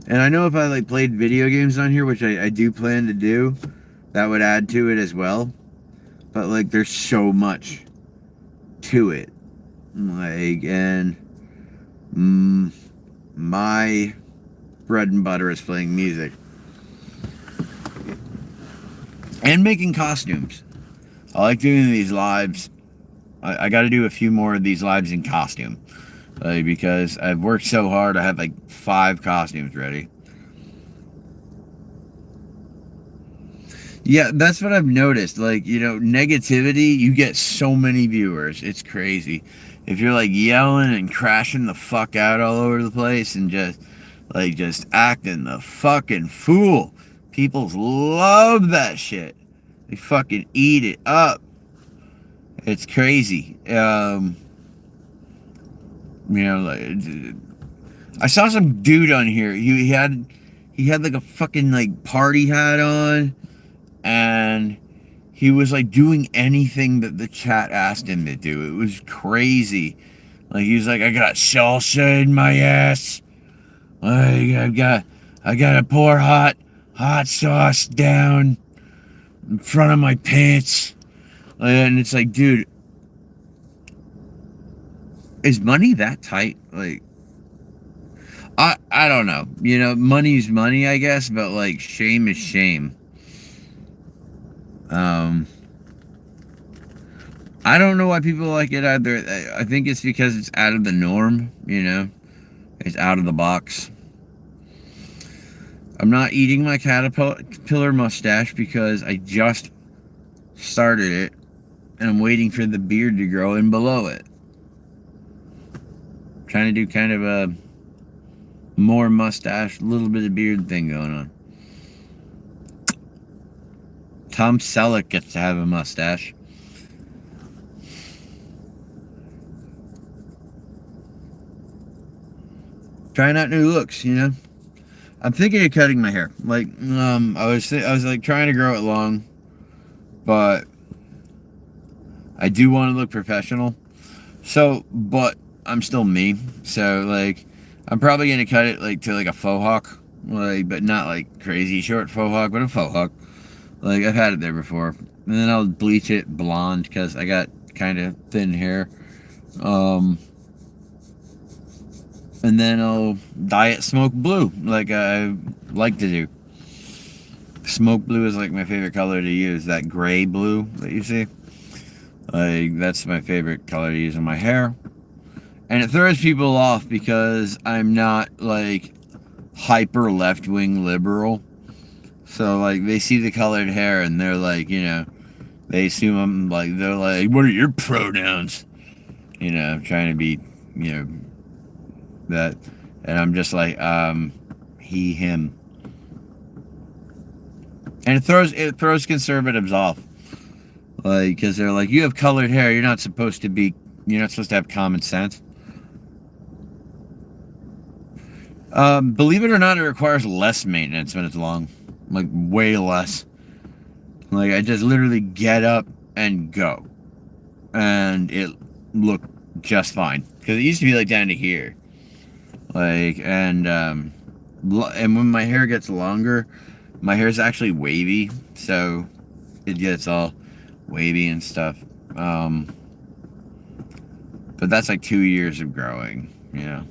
and I know if I like played video games on here, which I do plan to do, that would add to it as well. But like there's so much to it. Like, and my bread and butter is playing music and making costumes. I like doing these lives. I got to do a few more of these lives in costume, like, because I've worked so hard. I have like 5 costumes ready. Yeah, that's what I've noticed. Like, negativity, you get so many viewers. It's crazy. If you're like yelling and crashing the fuck out all over the place and just acting the fucking fool, people love that shit. They fucking eat it up. It's crazy. Like, I saw some dude on here. He had like a fucking like party hat on, and he was like doing anything that the chat asked him to do. It was crazy. Like he was like, I got salsa in my ass. I got to pour hot sauce down in front of my pants. And it's like, dude, is money that tight? Like, I don't know. Money's money, I guess, but like shame is shame. I don't know why people like it either. I think it's because it's out of the norm, It's out of the box. I'm not eating my caterpillar mustache because I just started it. And I'm waiting for the beard to grow in below it. Trying to do kind of a more mustache, little bit of beard thing going on. Tom Selleck gets to have a mustache. Trying out new looks, I'm thinking of cutting my hair. Like, I was like trying to grow it long, but I do want to look professional. So, but I'm still me. So, like, I'm probably going to cut it, like, to, like, a faux hawk. Like, but not, like, crazy short faux hawk, but a faux hawk. Like, I've had it there before. And then I'll bleach it blonde, because I got kind of thin hair. And then I'll dye it smoke blue, like I like to do. Smoke blue is, like, my favorite color to use. That gray blue that you see. Like, that's my favorite color to use on my hair. And it throws people off because I'm not, like, hyper left-wing liberal. So, like, they see the colored hair and they're like, they assume I'm, like, they're like, what are your pronouns? Trying to be, that. And I'm just like, he, him. And it throws conservatives off. Like, because they're like, you have colored hair, you're not supposed to have common sense. Believe it or not, it requires less maintenance when it's long. Like, way less. Like, I just literally get up and go. And it looked just fine. Because it used to be, like, down to here. Like, and when my hair gets longer, my hair's actually wavy. So, it gets all wavy and stuff. But that's like 2 years of growing, you know.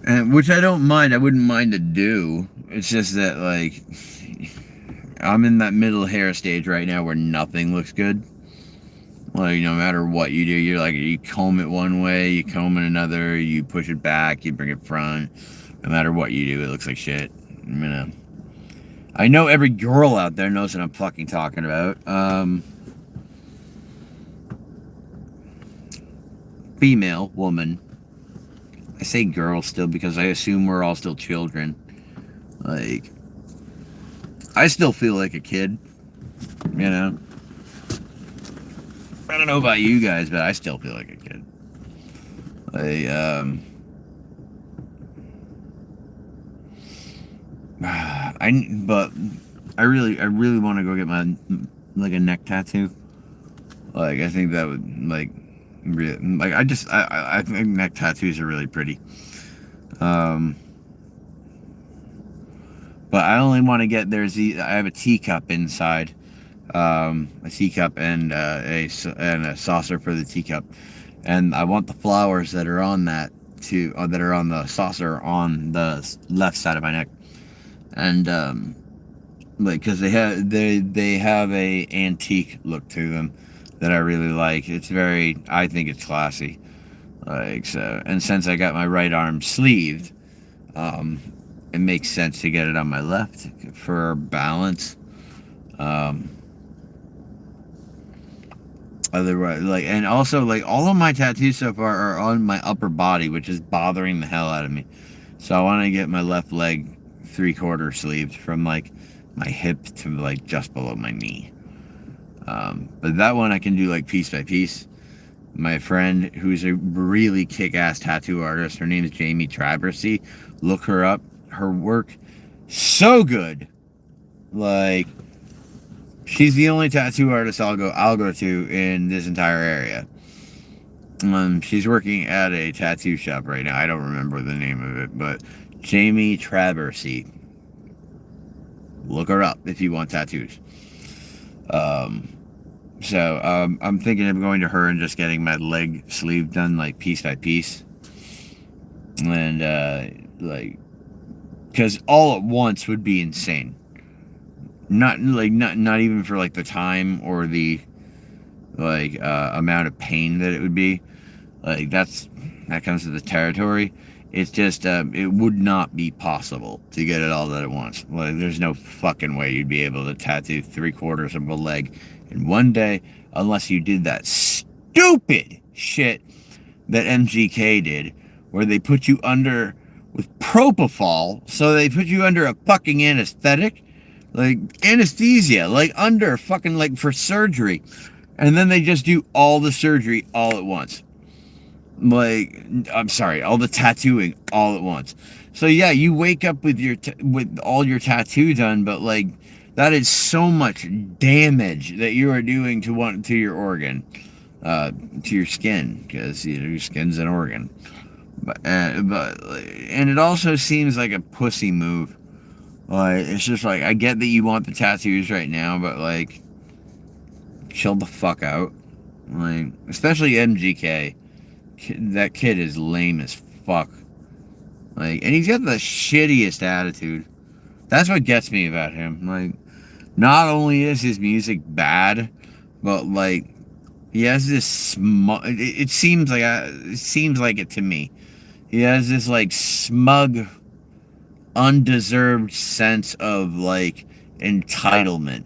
And which I don't mind. I wouldn't mind to do. It's just that, like, I'm in that middle hair stage right now where nothing looks good. Like, no matter what you do, you're like, you comb it one way, you comb it another, you push it back, you bring it front. No matter what you do, it looks like shit. You know. I know every girl out there knows what I'm fucking talking about. Female, woman. I say girl still because I assume we're all still children. Like, I still feel like a kid, you know? I don't know about you guys, but I still feel like a kid. But I really want to go get my, like, a neck tattoo. Like, I think that would, like, really, like, I think neck tattoos are really pretty. But I only want to get, I have a teacup inside. A teacup and a saucer for the teacup. And I want the flowers that are on that, that are on the saucer on the left side of my neck. And, like, because they have a antique look to them that I really like. It's I think it's classy. Like, so, and since I got my right arm sleeved, it makes sense to get it on my left for balance. Otherwise, like, and also, like, all of my tattoos so far are on my upper body, which is bothering the hell out of me. So I want to get my left leg 3/4 sleeved from, like, my hip to, like, just below my knee. But that one I can do, like, piece by piece. My friend, who's a really kick-ass tattoo artist, her name is Jamie Traversy. Look her up. Her work, so good. Like, she's the only tattoo artist I'll go to in this entire area. She's working at a tattoo shop right now. I don't remember the name of it, but Jamie Traversy. Look her up if you want tattoos. So I'm thinking of going to her and just getting my leg sleeve done, like, piece by piece. And like, because all at once would be insane. Not even for, like, the time or the, like, amount of pain that it would be. Like, that comes to the territory. It's just, it would not be possible to get it all done at once. Like, there's no fucking way you'd be able to tattoo 3/4 of a leg in one day, unless you did that stupid shit that MGK did, where they put you under with propofol, so they put you under a fucking anesthetic, like, anesthesia, like, under fucking, like, for surgery, and then they just do all the surgery all at once. Like, I'm sorry, all the tattooing all at once. So yeah, you wake up with with all your tattoo done, but, like, that is so much damage that you are doing to your organ, to your skin, because, you know, your skin's an organ. But and it also seems like a pussy move. Like, it's just like, I get that you want the tattoos right now, but, like, chill the fuck out. Like, especially MGK. That kid is lame as fuck. Like, and he's got the shittiest attitude. That's what gets me about him. Like, not only is his music bad, but, like, he has this it seems like it to me. He has this, like, smug, undeserved sense of, like, entitlement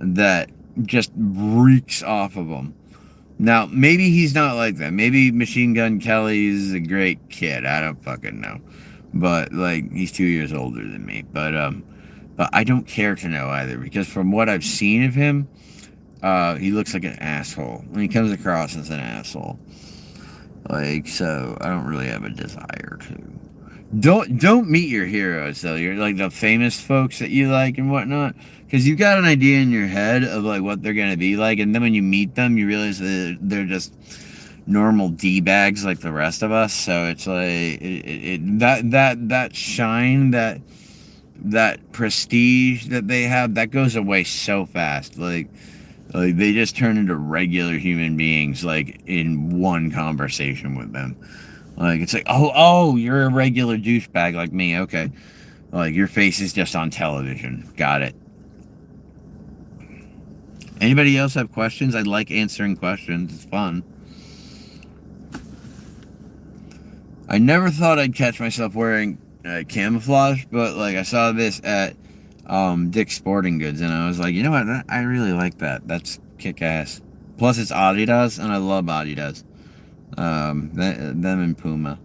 that just reeks off of him. Now, maybe he's not like that. Maybe Machine Gun Kelly is a great kid. I don't fucking know. But, like, he's 2 years older than me. But I don't care to know either, because from what I've seen of him, he looks like an asshole. When he comes across as an asshole. Like, so I don't really have a desire to. Don't meet your heroes, though. You're, like, the famous folks that you like and whatnot, because you've got an idea in your head of, like, what they're gonna be like, and then when you meet them, you realize that they're just normal D-bags like the rest of us. So it's like that shine, that prestige that they have, that goes away so fast. Like Like, they just turn into regular human beings, like, in one conversation with them. Like, it's like, oh, you're a regular douchebag like me, okay. Like, your face is just on television. Got it. Anybody else have questions? I like answering questions. It's fun. I never thought I'd catch myself wearing camouflage, but, like, I saw this at Dick's Sporting Goods, and I was like, you know what? I really like that. That's kick-ass. Plus, it's Adidas, and I love Adidas. Them and Puma.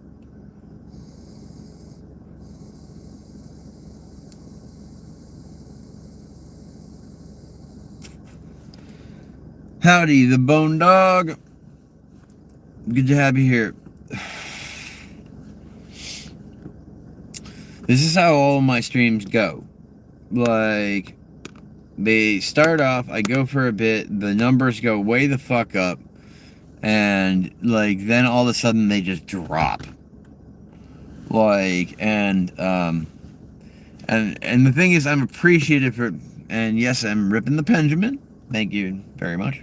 Howdy, the Bone Dog. Good to have you here. This is how all my streams go. Like, they start off, I go for a bit, the numbers go way the fuck up, and, like, then all of a sudden they just drop. Like, and the thing is, I'm appreciative for, and yes, I'm ripping the Benjamin. Thank you very much.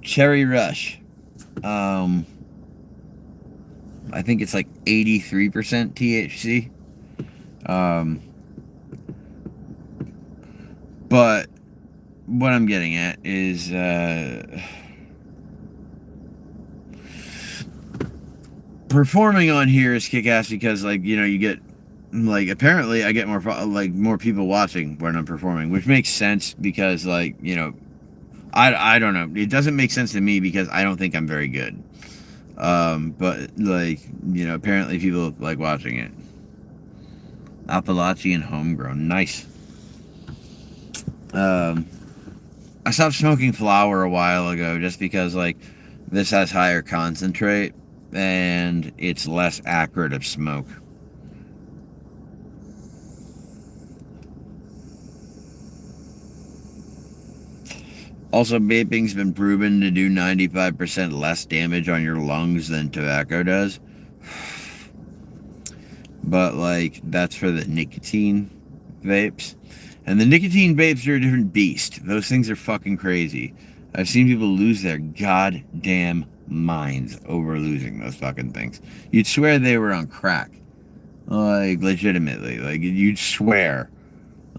Cherry Rush. I think it's like 83% THC. But what I'm getting at is performing on here is kick-ass because, like, you know, you get, like, apparently I get more people watching when I'm performing, which makes sense because, like, you know, I don't know. It doesn't make sense to me because I don't think I'm very good. But, like, you know, apparently people like watching it. Appalachian homegrown. Nice. I stopped smoking flower a while ago just because, like, this has higher concentrate and it's less acrid of smoke. Also, vaping's been proven to do 95% less damage on your lungs than tobacco does. But, like, that's for the nicotine vapes. And the nicotine vapes are a different beast. Those things are fucking crazy. I've seen people lose their goddamn minds over losing those fucking things. You'd swear they were on crack. Like, legitimately. Like, you'd swear.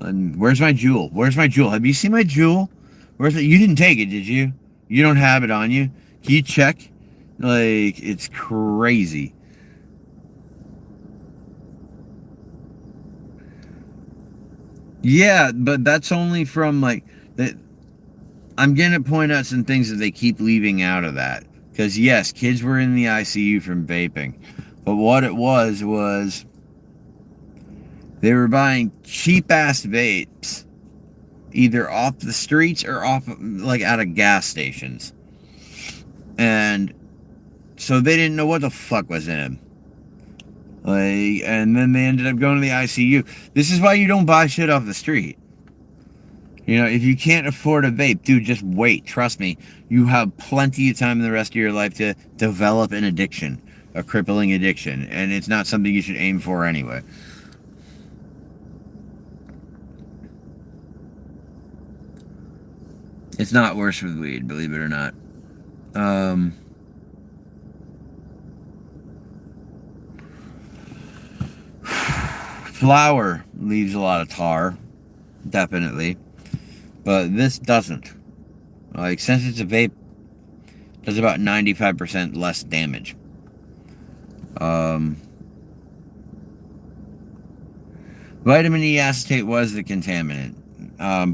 And where's my jewel? Where's my jewel? Have you seen my jewel? Where's it? You didn't take it, did you? You don't have it on you? Can you check? Like, it's crazy. Yeah, but that's only from, like, I'm going to point out some things that they keep leaving out of that. Because, yes, kids were in the ICU from vaping. But what it was they were buying cheap-ass vapes, either off the streets or off, like, out of gas stations. And so they didn't know what the fuck was in them. Like, and then they ended up going to the ICU. This is why you don't buy shit off the street. You know, if you can't afford a vape, dude, just wait. Trust me, you have plenty of time in the rest of your life to develop an addiction, a crippling addiction, and it's not something you should aim for anyway. It's not worse with weed, believe it or not. Flower leaves a lot of tar, definitely, but this doesn't. Like, since it's a vape, it does about 95% less damage. Vitamin E acetate was the contaminant,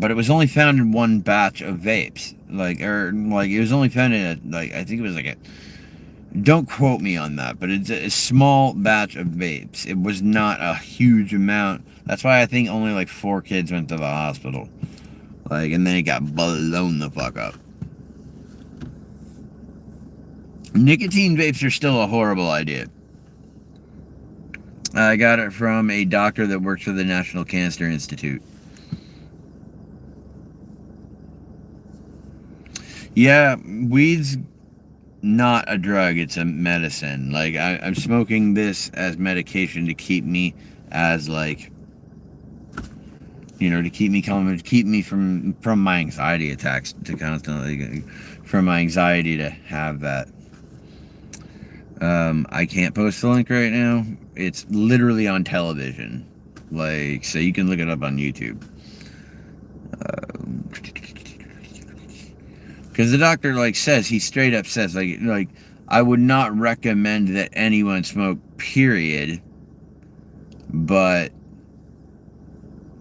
but it was only found in one batch of vapes. It was only found in I think it was like a, don't quote me on that, but it's a small batch of vapes. It was not a huge amount. That's why I think only like 4 kids went to the hospital. Like, and then it got blown the fuck up. Nicotine vapes are still a horrible idea. I got it from a doctor that works for the National Cancer Institute. Yeah, weed's not a drug, it's a medicine. Like, I'm smoking this as medication to keep me as, like, You know, to keep me calm, to keep me from my anxiety attacks, to constantly, from my anxiety to have that. I can't post the link right now. It's literally on television. Like, so you can look it up on YouTube. Because the doctor, like, says, he straight up says, like, I would not recommend that anyone smoke, period. But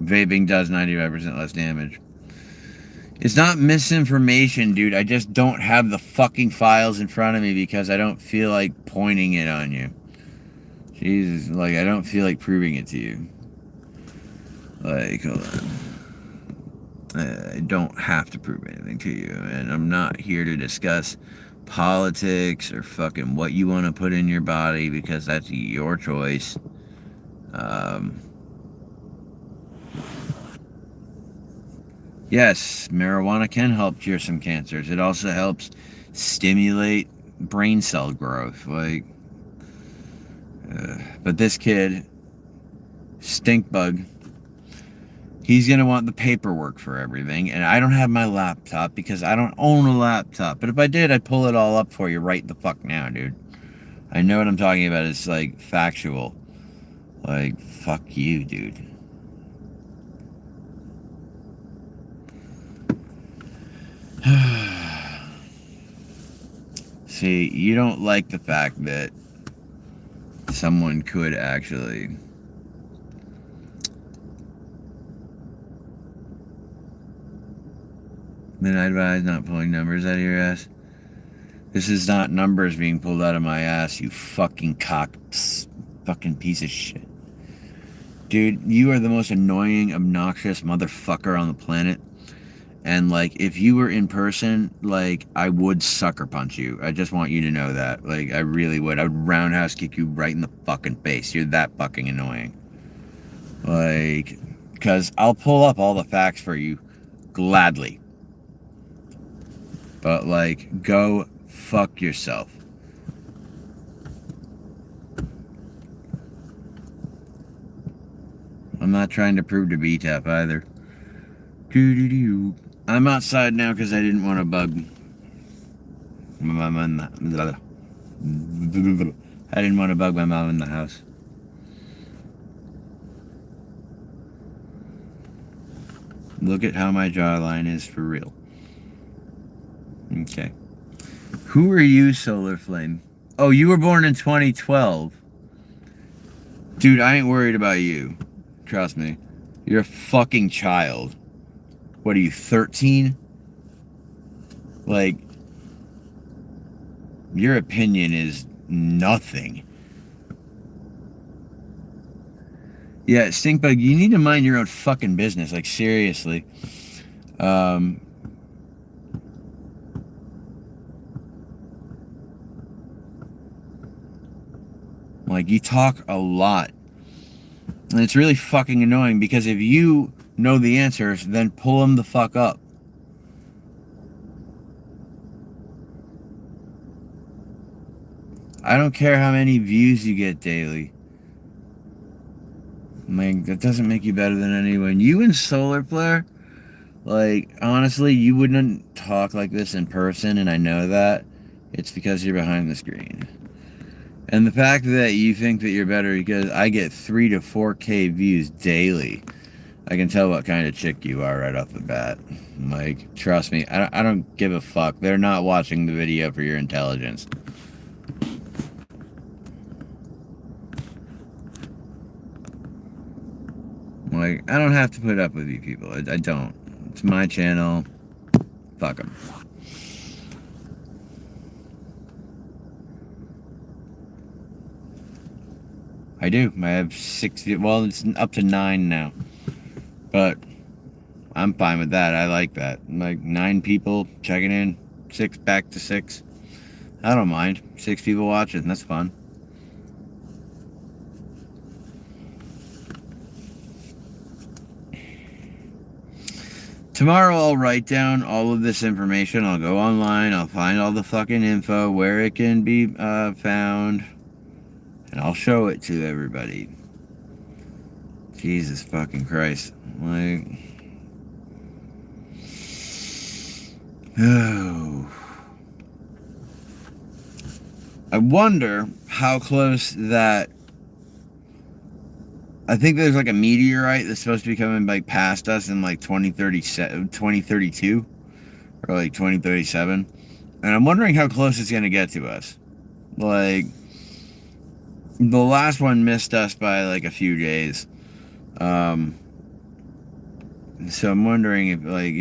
vaping does 95% less damage. It's not misinformation, dude. I just don't have the fucking files in front of me because I don't feel like pointing it on you. Jesus, like, I don't feel like proving it to you. Like, hold on. I don't have to prove anything to you, and I'm not here to discuss politics or fucking what you want to put in your body because that's your choice. Yes, marijuana can help cure some cancers. It also helps stimulate brain cell growth. Like, but this kid, Stinkbug, he's going to want the paperwork for everything. And I don't have my laptop because I don't own a laptop. But if I did, I'd pull it all up for you right the fuck now, dude. I know what I'm talking about. It's like factual. Like, fuck you, dude. See, you don't like the fact that someone could actually then I advise not pulling numbers out of your ass. This is not numbers being pulled out of my ass, you fucking fucking piece of shit. Dude, you are the most annoying, obnoxious motherfucker on the planet. And, like, if you were in person, like, I would sucker punch you. I just want you to know that. Like, I really would. I would roundhouse kick you right in the fucking face. You're that fucking annoying. Like, because I'll pull up all the facts for you gladly. But, like, go fuck yourself. I'm not trying to prove to be tough either. I'm outside now because I didn't want to bug my mom in the... I didn't want to bug my mom in the house. Look at how my jawline is for real. Okay. Who are you, Solar Flame? Oh, you were born in 2012. Dude, I ain't worried about you. Trust me. You're a fucking child. What are you, 13? Like, your opinion is nothing. Yeah, Stinkbug, you need to mind your own fucking business. Like, seriously. Like, you talk a lot. And it's really fucking annoying because if you know the answers, then pull them the fuck up. I don't care how many views you get daily. Like, that doesn't make you better than anyone. You and Solar Flare, like, honestly, you wouldn't talk like this in person, and I know that. It's because you're behind the screen. And the fact that you think that you're better because I get 3 to 4K views daily, I can tell what kind of chick you are right off the bat. Like, trust me, I don't give a fuck. They're not watching the video for your intelligence. Like, I don't have to put up with you people. I don't. It's my channel. Fuck them. I do. I have 60. Well, it's up to 9 now. But I'm fine with that. I like that. Like, 9 people checking in. 6 back to 6. I don't mind. 6 people watching. That's fun. Tomorrow I'll write down all of this information. I'll go online. I'll find all the fucking info where it can be found. And I'll show it to everybody. Jesus fucking Christ. Like, oh. I wonder how close that. I think there's like a meteorite that's supposed to be coming like past us in like 2032 or like 2037. And I'm wondering how close it's going to get to us. Like, the last one missed us by like a few days. So I'm wondering if like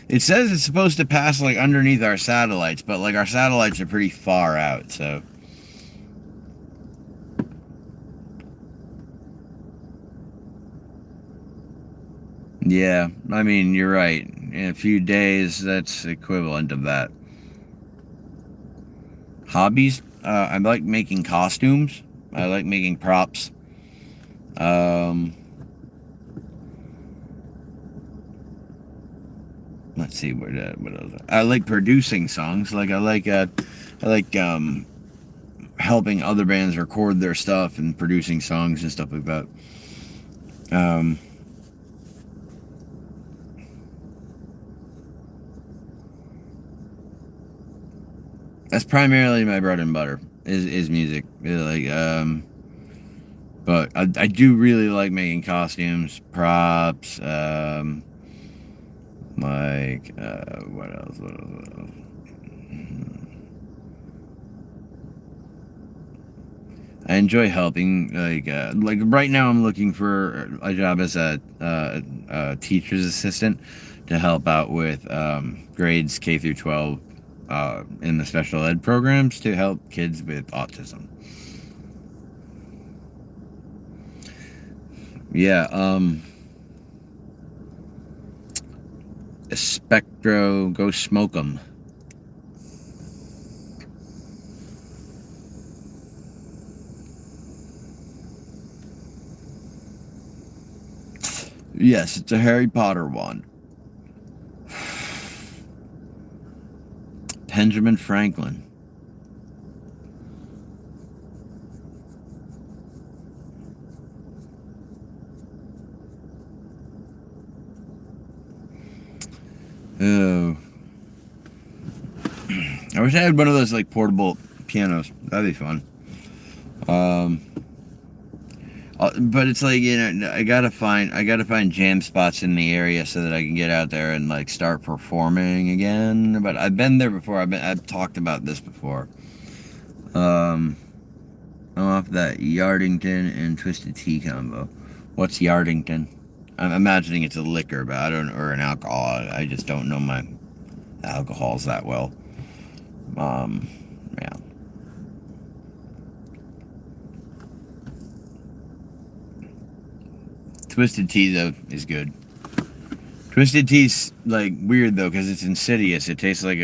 it says it's supposed to pass like underneath our satellites, but like our satellites are pretty far out, so. Yeah, I mean, you're right. In a few days, that's equivalent of that. Hobbies? I like making costumes. I like making props. Let's see what else. I like producing songs. Like I like helping other bands record their stuff and producing songs and stuff like that. That's primarily my bread and butter is music. Like but I do really like making costumes, props, like what else? I enjoy helping. Like right now, I'm looking for a job as a teacher's assistant to help out with grades K through 12 in the special ed programs to help kids with autism. Yeah. Spectro, go smoke 'em. Yes, it's a Harry Potter one. Benjamin Franklin. Oh. I wish I had one of those like portable pianos. That'd be fun. But it's like, you know, I gotta find jam spots in the area so that I can get out there and like start performing again. But I've been there before. I've talked about this before. I'm off that Yardington and Twisted Tea combo. What's Yardington? I'm imagining it's a liquor, but I don't, or an alcohol. I just don't know my alcohols that well. Yeah. Twisted Tea though is good. Twisted Tea's like weird though because it's insidious. It tastes like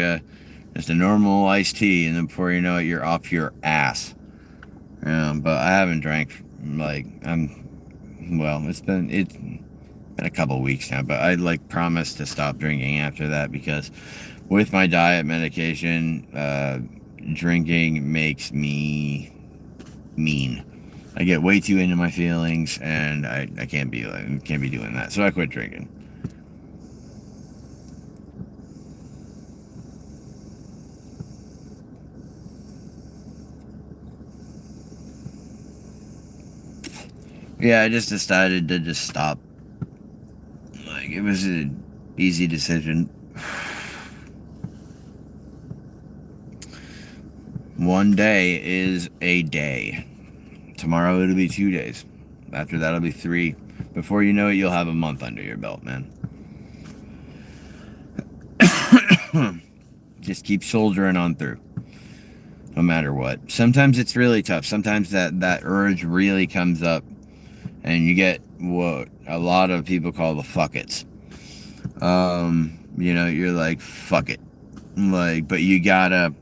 just a normal iced tea, and then before you know it, you're off your ass. But I haven't drank like it's been a couple weeks now, but I like promised to stop drinking after that because with my diet medication, drinking makes me mean. I get way too into my feelings, and I can't be doing that. So I quit drinking. Yeah, I just decided to just stop. Like, it was an easy decision. One day is a day. Tomorrow it'll be 2 days. After that it'll be 3. Before you know it, you'll have a month under your belt, man. Just keep soldiering on through. No matter what. Sometimes it's really tough. Sometimes that urge really comes up. And you get what a lot of people call the fuck it's. You know, you're like, fuck it. Like, but you gotta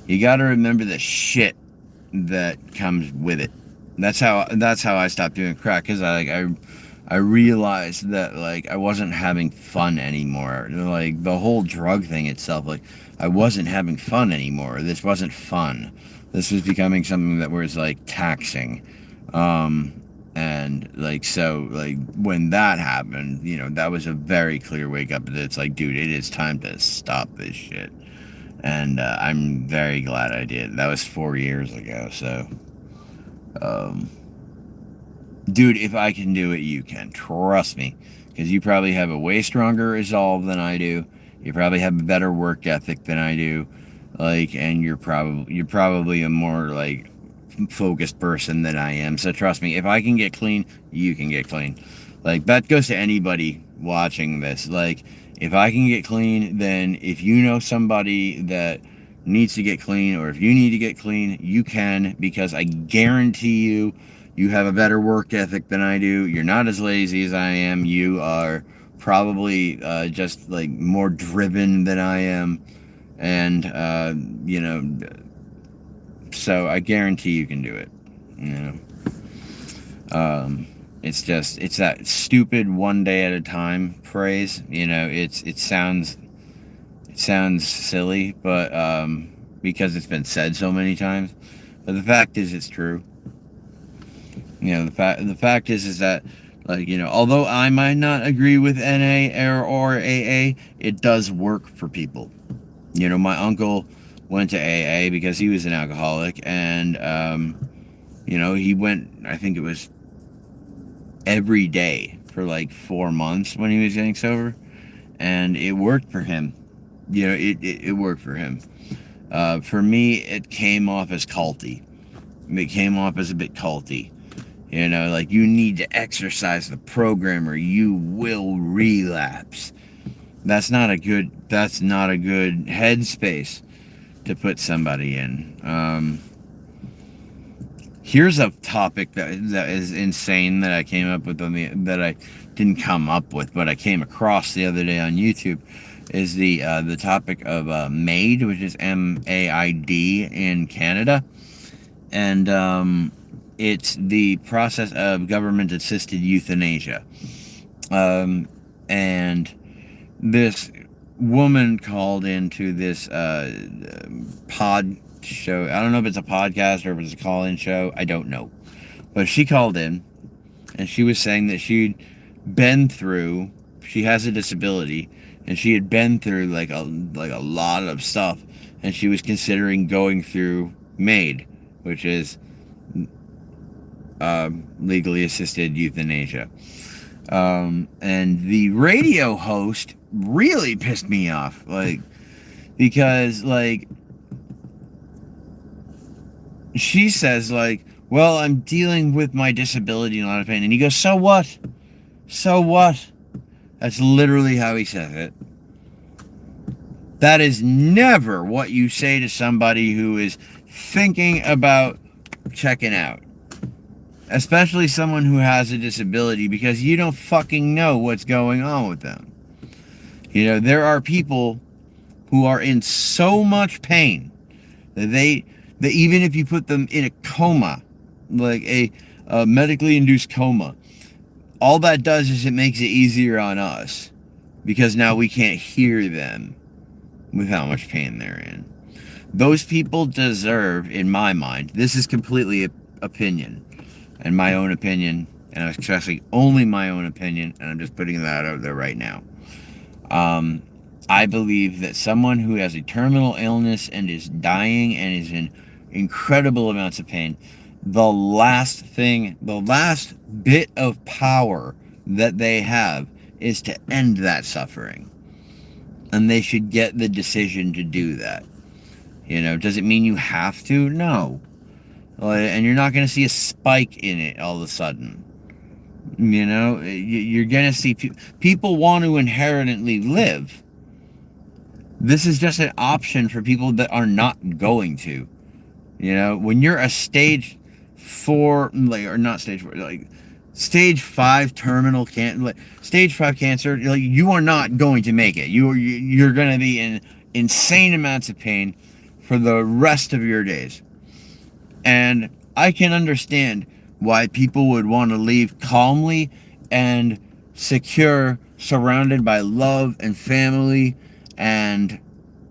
remember the shit that comes with it. That's how I stopped doing crack, because I realized that like I wasn't having fun anymore. Like the whole drug thing itself, like I wasn't having fun anymore. This wasn't fun. This was becoming something that was like taxing. And And like, so like when that happened, you know, that was a very clear wake up that it's like, dude, it is time to stop this shit. And I'm very glad I did. That was 4 years ago. So, dude, if I can do it, you can. Trust me. Because you probably have a way stronger resolve than I do. You probably have a better work ethic than I do. Like, and you're probably a more, like, focused person than I am. So trust me, if I can get clean, you can get clean. Like, that goes to anybody watching this. Like, if I can get clean, then if you know somebody that needs to get clean, or if you need to get clean, you can, because I guarantee you, you have a better work ethic than I do. You're not as lazy as I am. You are probably just like more driven than I am. And, you know, so I guarantee you can do it, you know. It's just, it's that stupid one day at a time phrase, you know. It sounds silly, but because it's been said so many times, but the fact is it's true. You know, the fact is that, like, you know, although I might not agree with NA or AA, it does work for people. You know, my uncle went to AA because he was an alcoholic, and you know, he went, I think it was every day for like 4 months when he was getting sober, and it worked for him. You know, it worked for him. For me, it came off as culty. It came off as a bit culty. You know, like, you need to exercise the program or you will relapse. That's not a good headspace to put somebody in. Here's a topic that is insane that I came up with that I didn't come up with, but I came across the other day on YouTube. Is the topic of MAID, which is MAID in Canada, and it's the process of government-assisted euthanasia. And this woman called into this pod show. I don't know if it's a podcast or if it's a call-in show. I don't know. But she called in, and she was saying that she has a disability, and she had been through like a lot of stuff, and she was considering going through MAID, which is legally assisted euthanasia. And the radio host really pissed me off, like, because, like, she says, like, well, I'm dealing with my disability and a lot of pain. And he goes, so what? So what? That's literally how he says it. That is never what you say to somebody who is thinking about checking out. Especially someone who has a disability, because you don't fucking know what's going on with them. You know, there are people who are in so much pain that even if you put them in a coma, like a medically induced coma, all that does is it makes it easier on us, because now we can't hear them with how much pain they're in. Those people deserve, in my mind, this is completely opinion, and my own opinion, and I'm expressing only my own opinion, and I'm just putting that out there right now. I believe that someone who has a terminal illness and is dying and is in incredible amounts of pain, the last bit of power that they have is to end that suffering. And they should get the decision to do that. You know, does it mean you have to? No. And you're not going to see a spike in it all of a sudden. You know, you're going to see people want to inherently live. This is just an option for people that are not going to. You know, when you're a stage 4, or not stage 4, like stage 5 terminal stage 5 cancer, like, you are not going to make it. You're going to be in insane amounts of pain for the rest of your days. And I can understand why people would want to leave calmly and secure, surrounded by love and family, and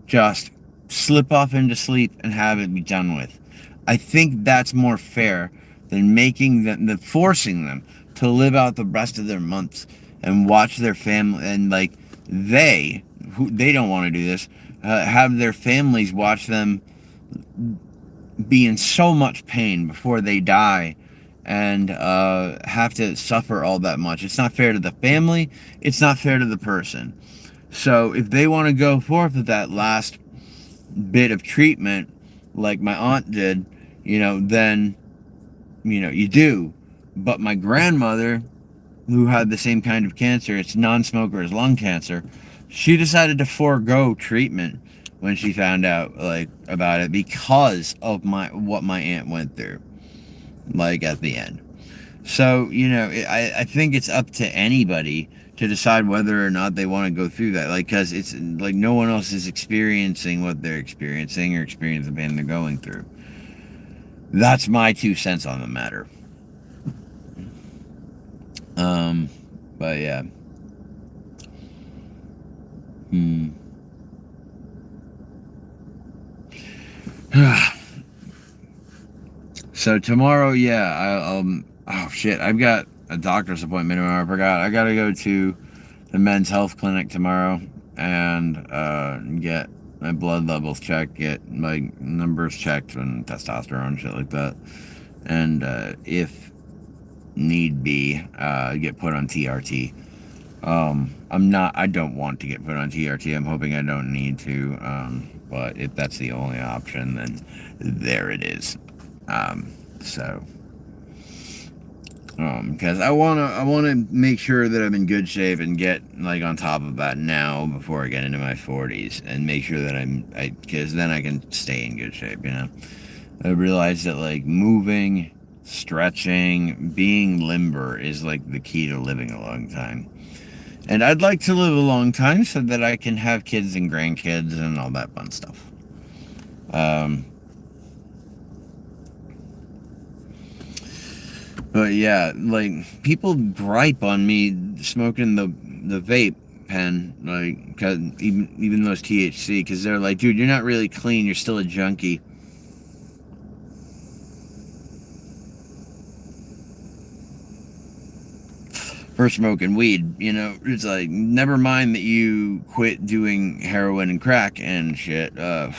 just slip off into sleep and have it be done with. I think that's more fair than forcing them to live out the rest of their months and watch their family, and like they don't want to do this, have their families watch them be in so much pain before they die, and have to suffer all that much. It's not fair to the family. It's not fair to the person. So if they want to go forth with that last bit of treatment, like my aunt did, then, you do. But my grandmother, who had the same kind of cancer, it's non-smoker's lung cancer, she decided to forego treatment when she found out about it because of what my aunt went through, at the end. So, I think it's up to anybody to decide whether or not they want to go through that. Because it's no one else is experiencing what they're experiencing or experiencing the pain they're going through. That's my 2 cents on the matter. But yeah. So tomorrow, oh shit, I've got a doctor's appointment tomorrow. I forgot. I gotta go to the men's health clinic tomorrow and get my blood levels checked, get my numbers checked, and testosterone, shit like that. And if need be, get put on TRT. I don't want to get put on TRT. I'm hoping I don't need to. But if that's the only option, then there it is. Because I wanna make sure that I'm in good shape and get on top of that now before I get into my 40s, and make sure that because then I can stay in good shape. I realize that moving, stretching, being limber is the key to living a long time. And I'd like to live a long time so that I can have kids and grandkids and all that fun stuff. But yeah, people gripe on me smoking the vape pen, cause even though it's THC, because they're like, dude, you're not really clean, you're still a junkie. For smoking weed, it's never mind that you quit doing heroin and crack and shit, and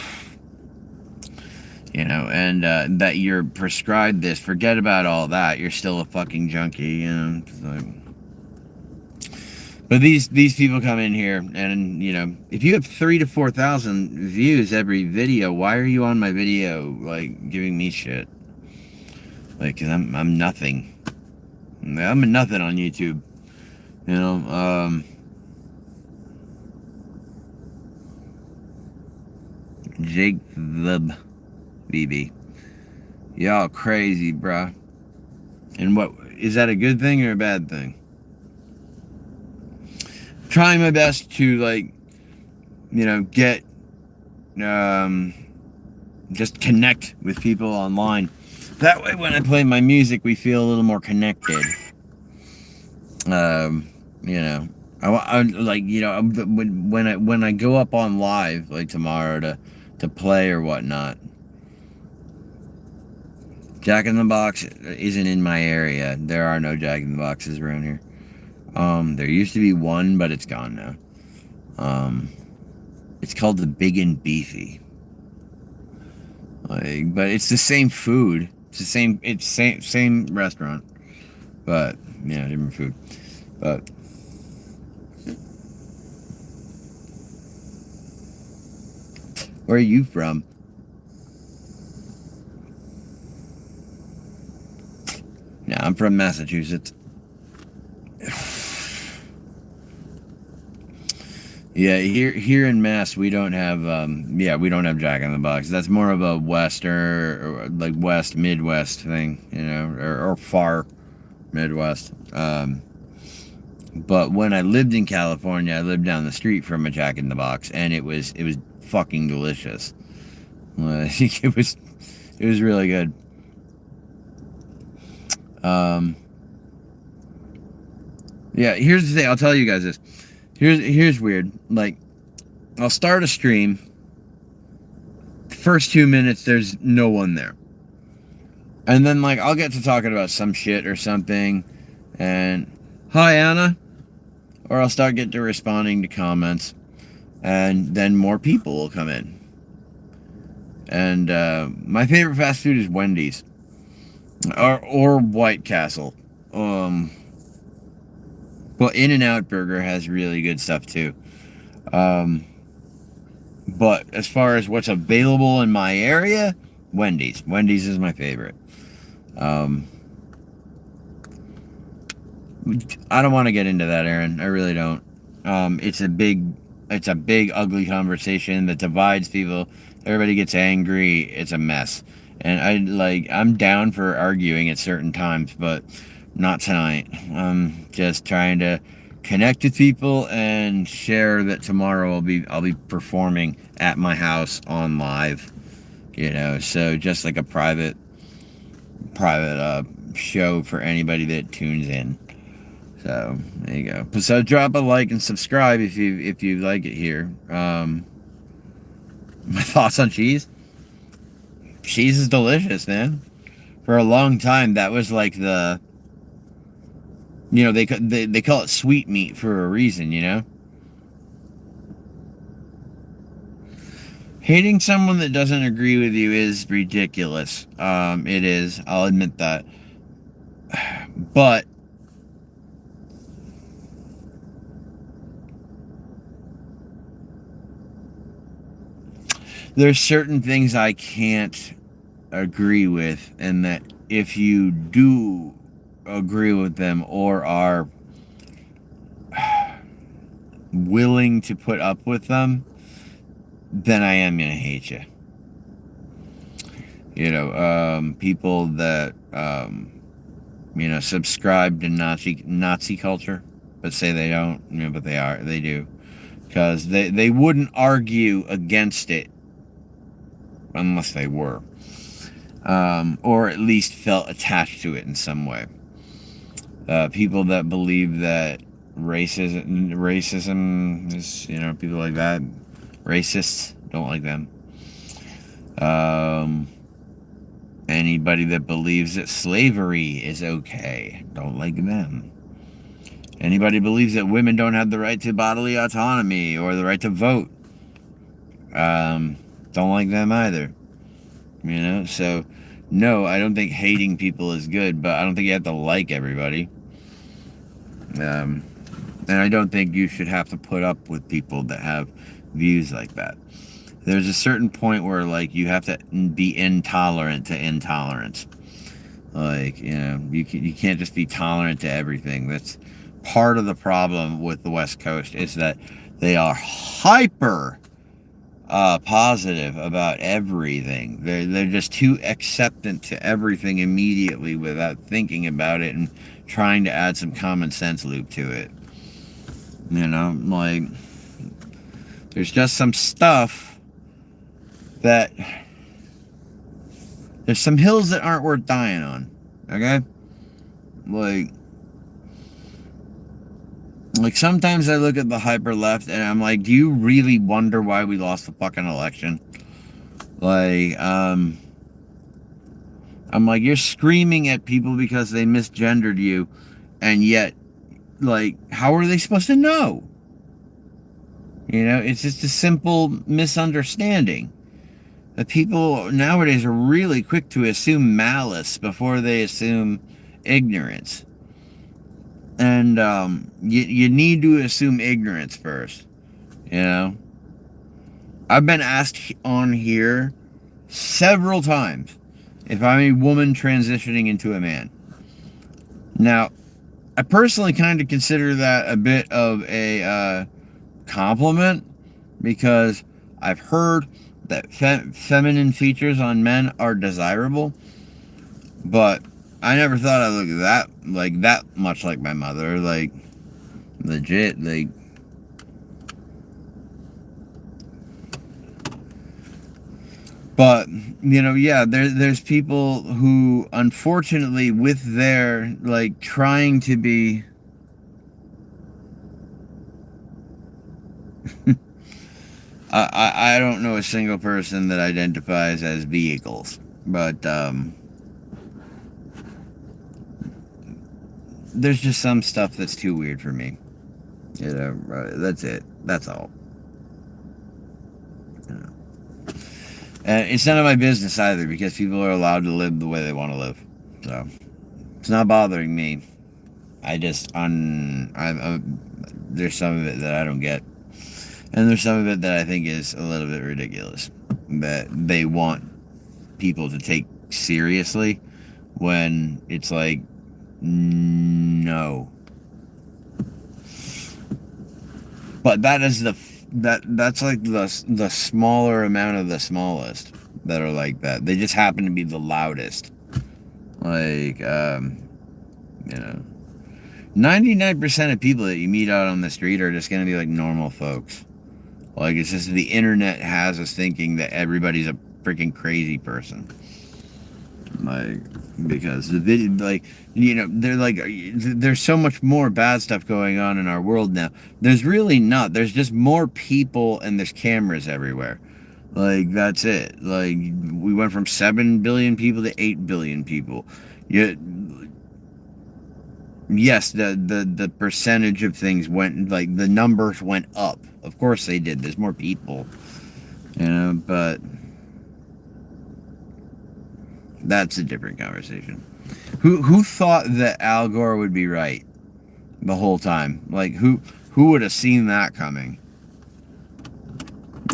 that you're prescribed this. Forget about all that. You're still a fucking junkie, But these people come in here, and if you have 3,000 to 4,000 views every video, why are you on my video giving me shit? Because I'm nothing. I'm a nothing on YouTube. Jake the BB. Y'all crazy, bruh. And what is that, a good thing or a bad thing? Trying my best to get just connect with people online. That way when I play my music we feel a little more connected. When I go up on live tomorrow to play or whatnot, Jack in the Box isn't in my area. There are no Jack in the Boxes around here. There used to be one, but it's gone now. It's called the Big and Beefy. But it's the same food. It's same restaurant, but different food. But where are you from? No, I'm from Massachusetts. Yeah, here in Mass we don't have we don't have Jack in the Box. That's more of a Western or West Midwest thing, or far Midwest. But when I lived in California, I lived down the street from a Jack in the Box, and it was fucking delicious. It was really good. Yeah, here's the thing. I'll tell you guys this. Here's weird. I'll start a stream. The first 2 minutes, there's no one there. And then, like, I'll get to talking about some shit or something, and, hi, Anna. Or I'll start getting to responding to comments, and then more people will come in. And my favorite fast food is Wendy's. Or White Castle. But In-N-Out Burger has really good stuff, too. But as far as what's available in my area, Wendy's. Wendy's is my favorite. I don't want to get into that, Aaron. I really don't. It's a big, ugly conversation that divides people. Everybody gets angry. It's a mess. And I'm down for arguing at certain times, but not tonight. I'm just trying to connect with people and share that tomorrow I'll be performing at my house on live. So just like a private show for anybody that tunes in. So there you go. So drop a like and subscribe if you like it here. My thoughts on cheese. Cheese is delicious, man. For a long time, that was like the, they call it sweet meat for a reason, Hating someone that doesn't agree with you is ridiculous. It is. I'll admit that. But there's certain things I can't agree with, and that if you do agree with them or are willing to put up with them, then I am gonna hate you. People that subscribe to Nazi culture, but say they don't, but they do, because they wouldn't argue against it unless they were, or at least felt attached to it in some way. People that believe that racism is, people like that, racists, don't like them. Anybody that believes that slavery is okay, don't like them. Anybody believes that women don't have the right to bodily autonomy or the right to vote, don't like them either. So no, I don't think hating people is good, but I don't think you have to like everybody. And I don't think you should have to put up with people that have views like that. There's a certain point where, you have to be intolerant to intolerance. You can't just be tolerant to everything. That's part of the problem with the West Coast, is that they are hyper positive about everything. They're just too acceptant to everything immediately without thinking about it and trying to add some common sense loop to it. There's just some stuff that, there's some hills that aren't worth dying on, okay? Sometimes I look at the hyper left and I'm like, do you really wonder why we lost the fucking election? I'm like, you're screaming at people because they misgendered you, and yet, how are they supposed to know? It's just a simple misunderstanding. The people nowadays are really quick to assume malice before they assume ignorance. And you need to assume ignorance first. I've been asked on here several times if I'm a woman transitioning into a man. Now, I personally kind of consider that a bit of a compliment, because I've heard that feminine features on men are desirable, but I never thought I looked that much like my mother, legit, But, there's people who, unfortunately, with their, trying to be I don't know a single person that identifies as vehicles, but there's just some stuff that's too weird for me. You know, that's it. That's all. You know. And it's none of my business either, because people are allowed to live the way they want to live. So it's not bothering me. There's some of it that I don't get, and there's some of it that I think is a little bit ridiculous, that they want people to take seriously when it's like, no. But that is that's like the smaller amount of the smallest that are like that. They just happen to be the loudest. Like, you know, 99% of people that you meet out on the street are just gonna be like normal folks. Like, it's just the internet has us thinking that everybody's a freaking crazy person. Like, because the video, like, you know, they're like, there's so much more bad stuff going on in our world now. There's really not. There's just more people and there's cameras everywhere. Like, that's it. Like, we went from 7 billion people to 8 billion people. Yes, the percentage of things went, like, the numbers went up. Of course they did. There's more people. You know, but that's a different conversation. Who thought that Al Gore would be right the whole time? Like, who would have seen that coming?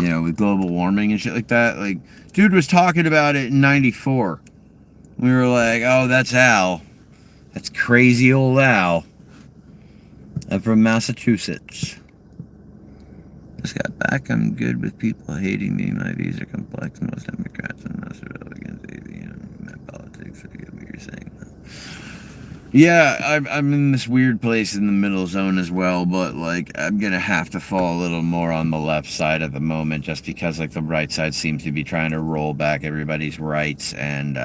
You know, with global warming and shit like that. Like, dude was talking about it in '94. We were like, oh, that's Al. That's crazy old Al. I'm from Massachusetts. Just got back. I'm good with people hating me. My views are complex. Most Democrats and most Republicans hate me. My politics. I get what you're saying. Yeah, I'm in this weird place in the middle zone as well, but, like, I'm gonna have to fall a little more on the left side at the moment, just because, like, the right side seems to be trying to roll back everybody's rights and,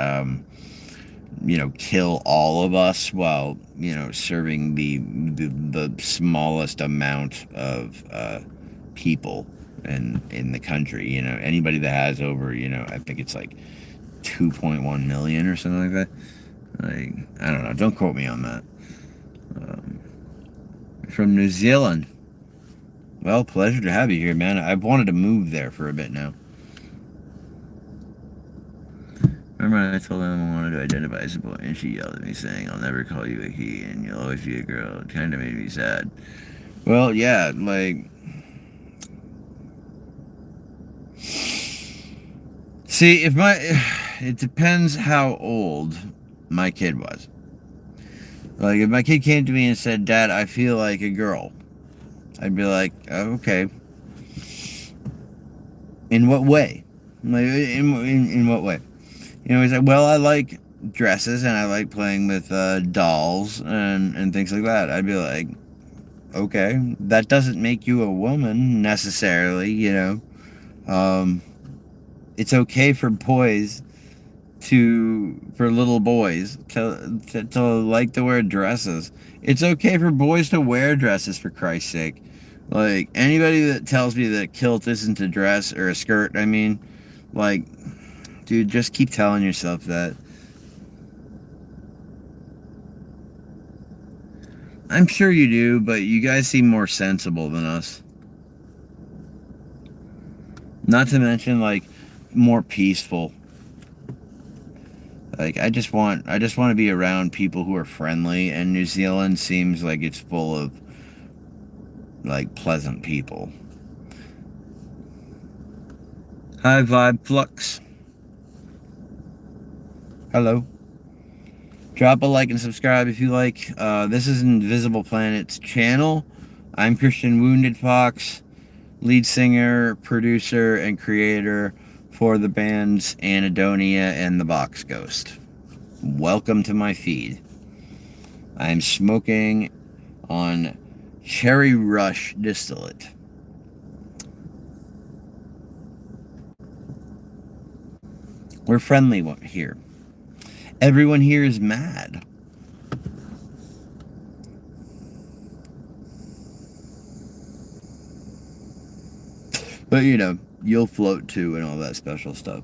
you know, kill all of us while, you know, serving the smallest amount of people in the country. You know, anybody that has over, you know, I think it's like 2.1 million or something like that. Like, I don't know. Don't quote me on that. From New Zealand. Well, pleasure to have you here, man. I've wanted to move there for a bit now. Remember when I told him I wanted to identify as a boy, and she yelled at me saying, I'll never call you a he, and you'll always be a girl. It kind of made me sad. Well, yeah, like... See, it depends how old my kid was. Like, if my kid came to me and said, Dad, I feel like a girl, I'd be like, oh, okay. In what way? Like, in what way? You know, he's like, well, I like dresses and I like playing with dolls and things like that. I'd be like, okay, that doesn't make you a woman necessarily, you know. It's okay for boys for little boys to like to wear dresses. It's okay for boys to wear dresses, for Christ's sake. Like, anybody that tells me that a kilt isn't a dress, or a skirt, I mean, like, dude, just keep telling yourself that. I'm sure you do, but you guys seem more sensible than us. Not to mention, like, more peaceful. Like, I just want to be around people who are friendly, and New Zealand seems like it's full of, like, pleasant people. Hi, Vibe Flux. Hello. Drop a like and subscribe if you like. This is Invisible Planet's channel. I'm Christian Wounded Fox, lead singer, producer, and creator for the bands Anadonia and the Box Ghost. Welcome to my feed. I'm smoking on Cherry Rush distillate. We're friendly here. Everyone here is mad. But, you know, you'll float too and all that special stuff.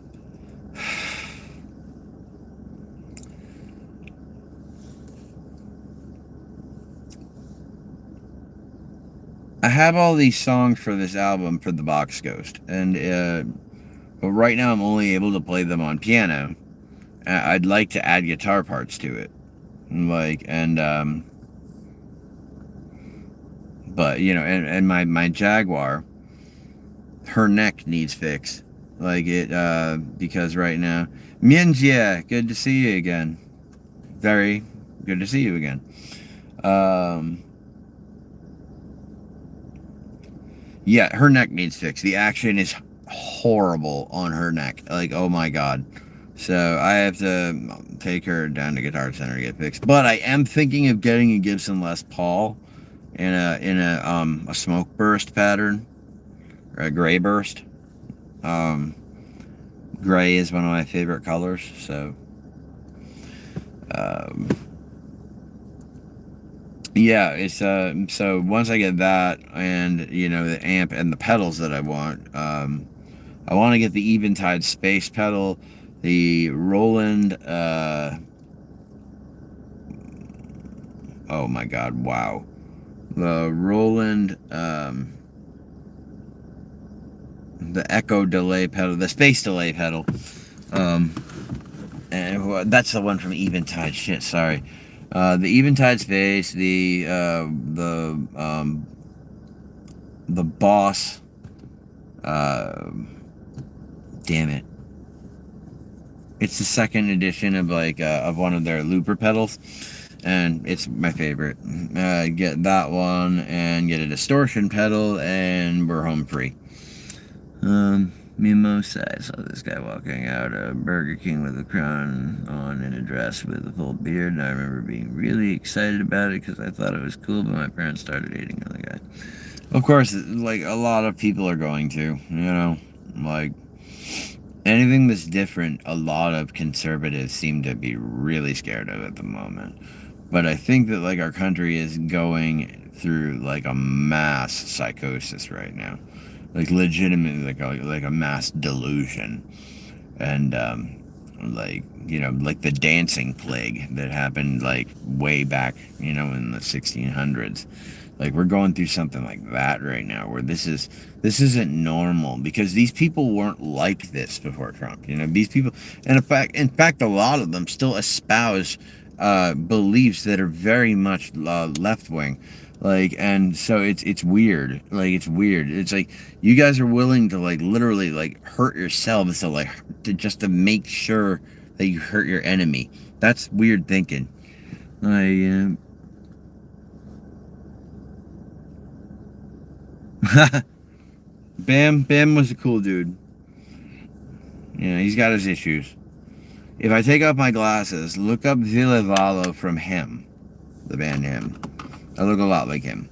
I have all these songs for this album for the Box Ghost, and but right now I'm only able to play them on piano. I'd like to add guitar parts to it, like, and but you know, and my Jaguar, her neck needs fixed, like it, because right now, Mienjie, good to see you again. Very good to see you again. Yeah, her neck needs fixed. The action is horrible on her neck. Like, oh my god. So I have to take her down to Guitar Center to get fixed. But I am thinking of getting a Gibson Les Paul in a smoke burst pattern, or a gray burst. Gray is one of my favorite colors. So yeah, it's so once I get that, and you know, the amp and the pedals that I want to get the Eventide Space pedal, the Roland oh my god, wow, the Roland the Echo delay pedal, the Space delay pedal, and that's the one from Eventide. Shit, sorry. The Eventide Space, the Boss, damn it, it's the second edition of of one of their looper pedals, and it's my favorite. Get that one and get a distortion pedal, and we're home free. Mimosa, I saw this guy walking out of Burger King with a crown on and a dress with a full beard, and I remember being really excited about it because I thought it was cool, but my parents started hating on the guy. Of course, like a lot of people are going to, you know, like anything that's different, a lot of conservatives seem to be really scared of at the moment. But I think that like our country is going through like a mass psychosis right now. Like legitimately like a mass delusion, and like, you know, like the dancing plague that happened like way back, you know, in the 1600s. Like we're going through something like that right now, where this isn't normal, because these people weren't like this before Trump. You know, these people, and in fact a lot of them still espouse beliefs that are very much left wing. Like, and so it's weird. Like, it's weird. It's like you guys are willing to like literally like hurt yourselves to just to make sure that you hurt your enemy. That's weird thinking. Like, Bam was a cool dude. You know, he's got his issues. If I take off my glasses, look up Villevalo from Him, the band Him. I look a lot like him.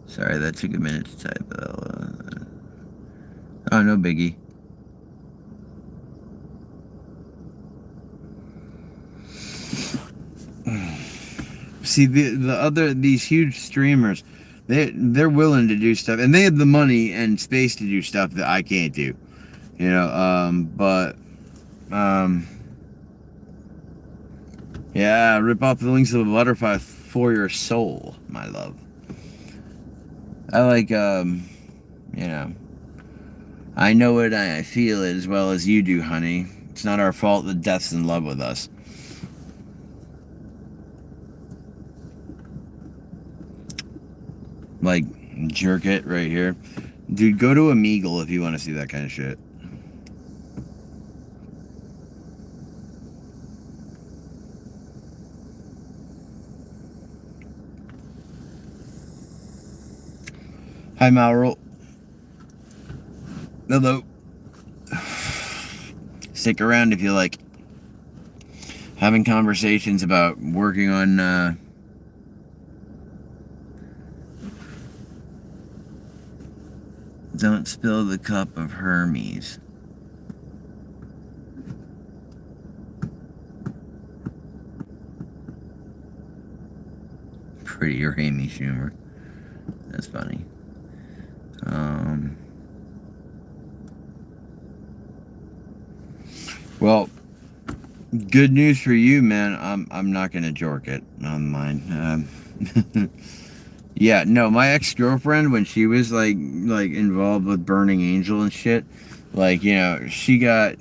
Sorry, that took a minute to type. Oh, no biggie. See, these huge streamers, they're willing to do stuff, and they have the money and space to do stuff that I can't do, you know. Yeah, rip off the wings of a butterfly for your soul, my love. I like, you know, I know it, I feel it as well as you do, honey. It's not our fault that death's in love with us. Like, jerk it right here. Dude, go to Omegle if you want to see that kind of shit. Hi, Mauro. Hello. Stick around if you like having conversations about working on, Don't spill the cup of Hermes. Prettier Amy Schumer. That's funny. Well, good news for you, man. I'm not gonna jork it on mine. Yeah, no, my ex-girlfriend, when she was like involved with Burning Angel and shit, like, you know, she got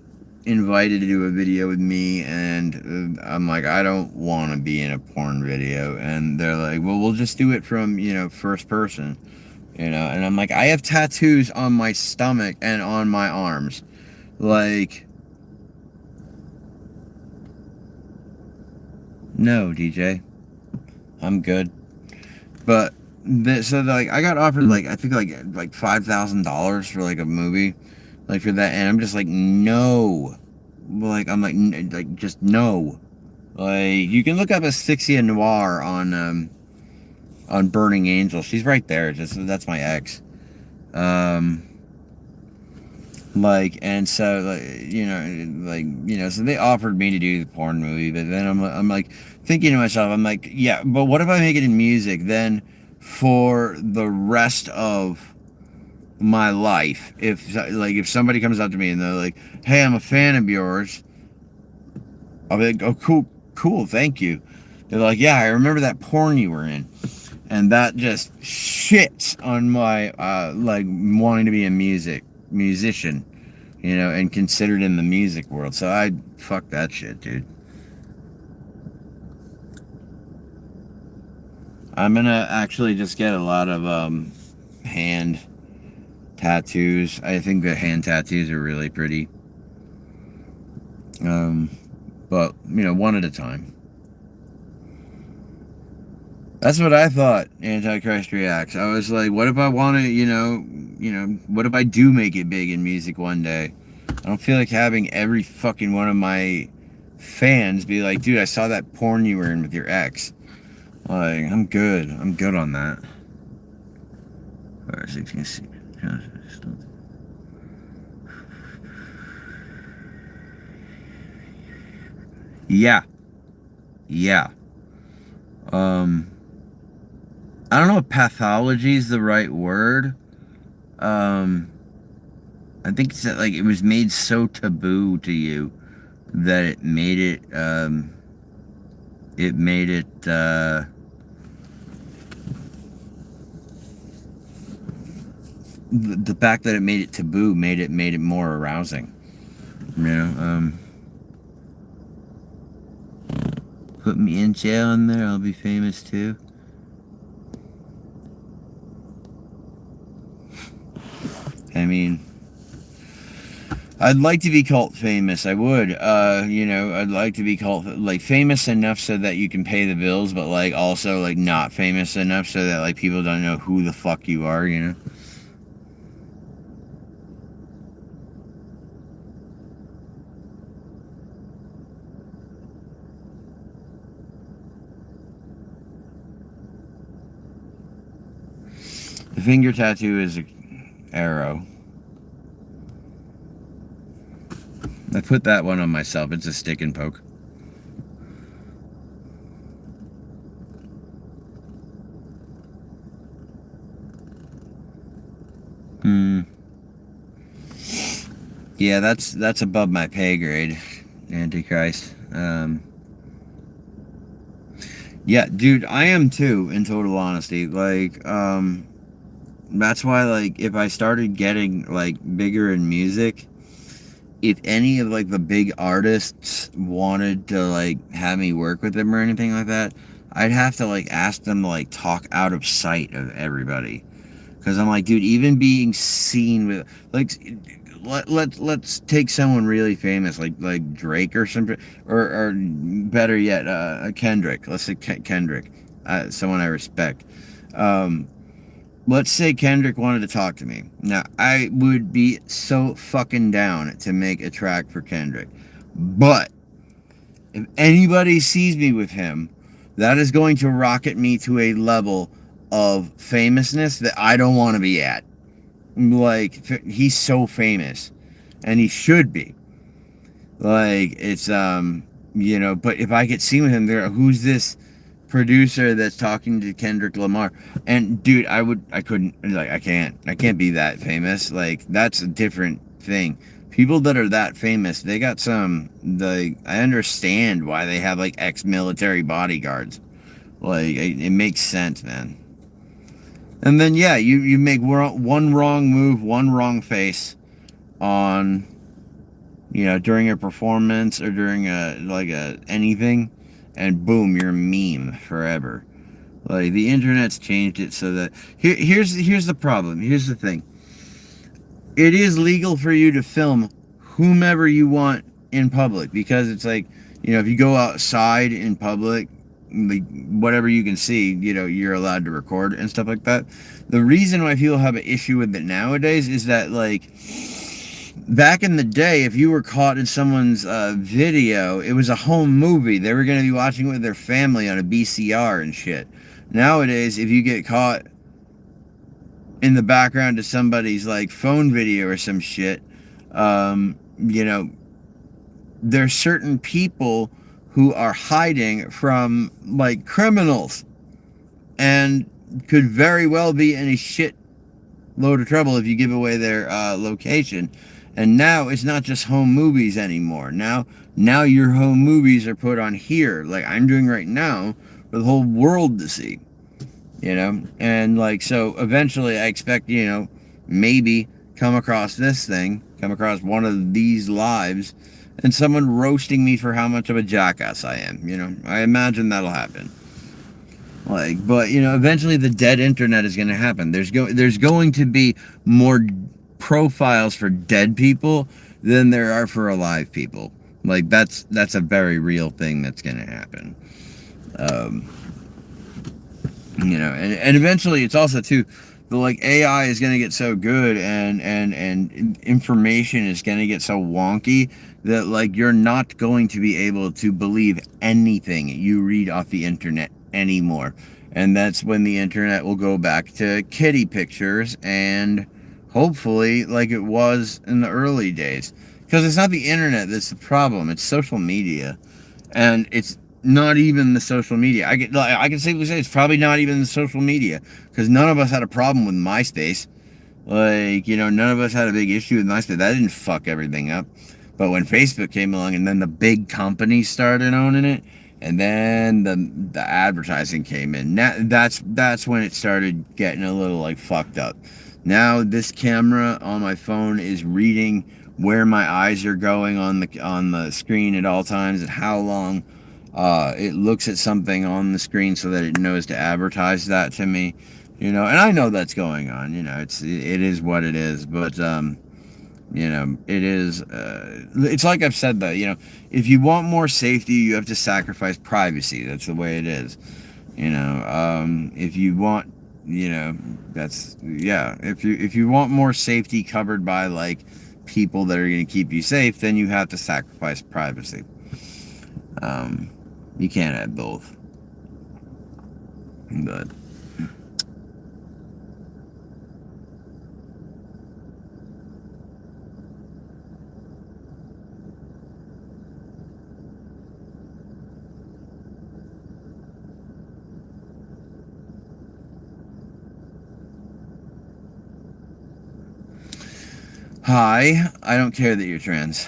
invited to do a video with me, and I'm like, I don't want to be in a porn video, and they're like, well, we'll just do it from, you know, first person, you know, and I'm like, I have tattoos on my stomach and on my arms, like, no, DJ, I'm good. But so like I got offered like I think like $5,000 for like a movie, like for that, and I'm just like no, like I'm like like just no, like you can look up Asphyxia Noir on Burning Angel. She's right there. Just that's my ex. Um, like and so so they offered me to do the porn movie, but then I'm like thinking to myself, I'm like, yeah, but what if I make it in music? Then for the rest of my life, if somebody comes up to me and they're like, hey, I'm a fan of yours, I'll be like, oh, cool, thank you. They're like, yeah, I remember that porn you were in, and that just shits on my like wanting to be a musician, you know, and considered in the music world. So I fuck that shit, dude. I'm gonna actually just get a lot of hand tattoos. I think the hand tattoos are really pretty. But you know, one at a time. That's what I thought. Antichrist Reacts. I was like, what if I want to, what if I do make it big in music one day? I don't feel like having every fucking one of my fans be like, dude, I saw that porn you were in with your ex. Like, I'm good. I'm good on that. 16. Yeah. Yeah. I don't know if pathology is the right word. I think it's that, like, it was made so taboo to you that it made it the fact that it made it taboo made it more arousing. You know, put me in jail in there, I'll be famous too. I mean, I'd like to be cult famous. I would. I'd like to be cult like famous enough so that you can pay the bills, but like also like not famous enough so that like people don't know who the fuck you are, you know? The finger tattoo is an arrow. I put that one on myself. It's a stick and poke. Yeah, that's above my pay grade, Antichrist. Yeah, dude, I am too, in total honesty. Like, that's why, like, if I started getting, like, bigger in music, if any of, like, the big artists wanted to, like, have me work with them or anything like that, I'd have to, like, ask them to, like, talk out of sight of everybody. Because I'm like, dude, even being seen with, like, let's take someone really famous, like Drake or something, or better yet, Kendrick. Let's say Kendrick, someone I respect. Let's say Kendrick wanted to talk to me. Now, I would be so fucking down to make a track for Kendrick. But if anybody sees me with him, that is going to rocket me to a level of famousness that I don't want to be at. Like, he's so famous, and he should be. Like, it's but if I get seen with him there, who's this producer that's talking to Kendrick Lamar? And dude, I can't be that famous. Like, that's a different thing. people that are that famous, they got some, I understand why they have like ex-military bodyguards. Like, it makes sense, man. And then, yeah, you make one wrong move, one wrong face on, during a performance or during anything, and boom, you're a meme forever. Like, the internet's changed it so that, here's the problem. Here's the thing. It is legal for you to film whomever you want in public, because it's like, if you go outside in public, like, whatever you can see, you're allowed to record and stuff like that. The reason why people have an issue with it nowadays is that, like, back in the day, if you were caught in someone's video, it was a home movie. They were going to be watching it with their family on a VCR and shit. Nowadays, if you get caught in the background of somebody's, like, phone video or some shit, there's certain people who are hiding from, like, criminals, and could very well be in a shit load of trouble if you give away their location. And now it's not just home movies anymore. Now your home movies are put on here, like I'm doing right now, for the whole world to see. And, like, so eventually I expect, maybe come across one of these lives, and someone roasting me for how much of a jackass I am. I imagine that'll happen. Like, but, eventually the dead internet is going to happen. There's going to be more profiles for dead people than there are for alive people. Like, that's a very real thing that's going to happen. And eventually it's also too, the, like, AI is going to get so good, and information is going to get so wonky that, like, you're not going to be able to believe anything you read off the internet anymore. And that's when the internet will go back to kitty pictures, and hopefully like it was in the early days. Because it's not the internet that's the problem, it's social media. And it's not even the social media. I can safely say it's probably not even the social media, because none of us had a problem with MySpace. Like, none of us had a big issue with MySpace. That didn't fuck everything up. But when Facebook came along, and then the big companies started owning it, and then the advertising came in, that's when it started getting a little, like, fucked up. Now this camera on my phone is reading where my eyes are going on the screen at all times, and how long it looks at something on the screen, so that it knows to advertise that to me. And I know that's going on. It is what it is. But it is. It's like I've said that. If you want more safety, you have to sacrifice privacy. That's the way it is. If you want, if you want more safety covered by, like, people that are going to keep you safe, then you have to sacrifice privacy. You can't have both. But hi, I don't care that you're trans.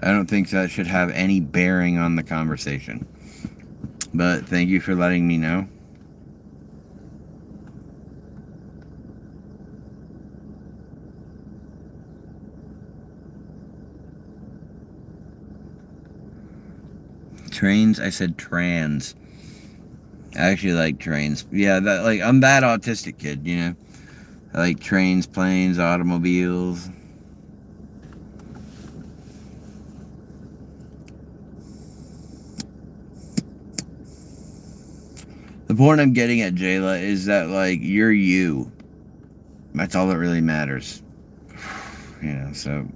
I don't think that should have any bearing on the conversation. But thank you for letting me know. Trains? I said trans. I actually like trains. Yeah, I'm that autistic kid, I like trains, planes, automobiles. The point I'm getting at, Jayla, is that, like, you're you. That's all that really matters. So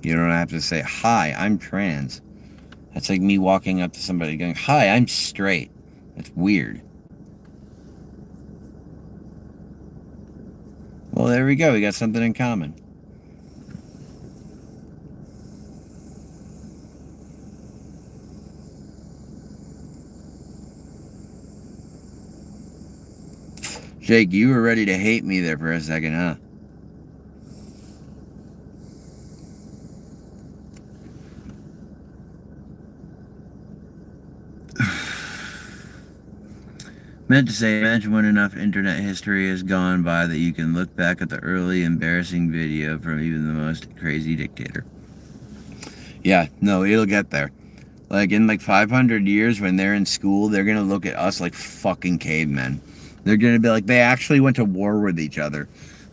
you don't have to say, hi, I'm trans. That's like me walking up to somebody going, hi, I'm straight. That's weird. Well, there we go. We got something in common. Jake, you were ready to hate me there for a second, huh? Meant to say, imagine when enough internet history has gone by that you can look back at the early embarrassing video from even the most crazy dictator. Yeah, no, it'll get there. Like, in like 500 years when they're in school, they're gonna look at us like fucking cavemen. They're gonna be like, they actually went to war with each other.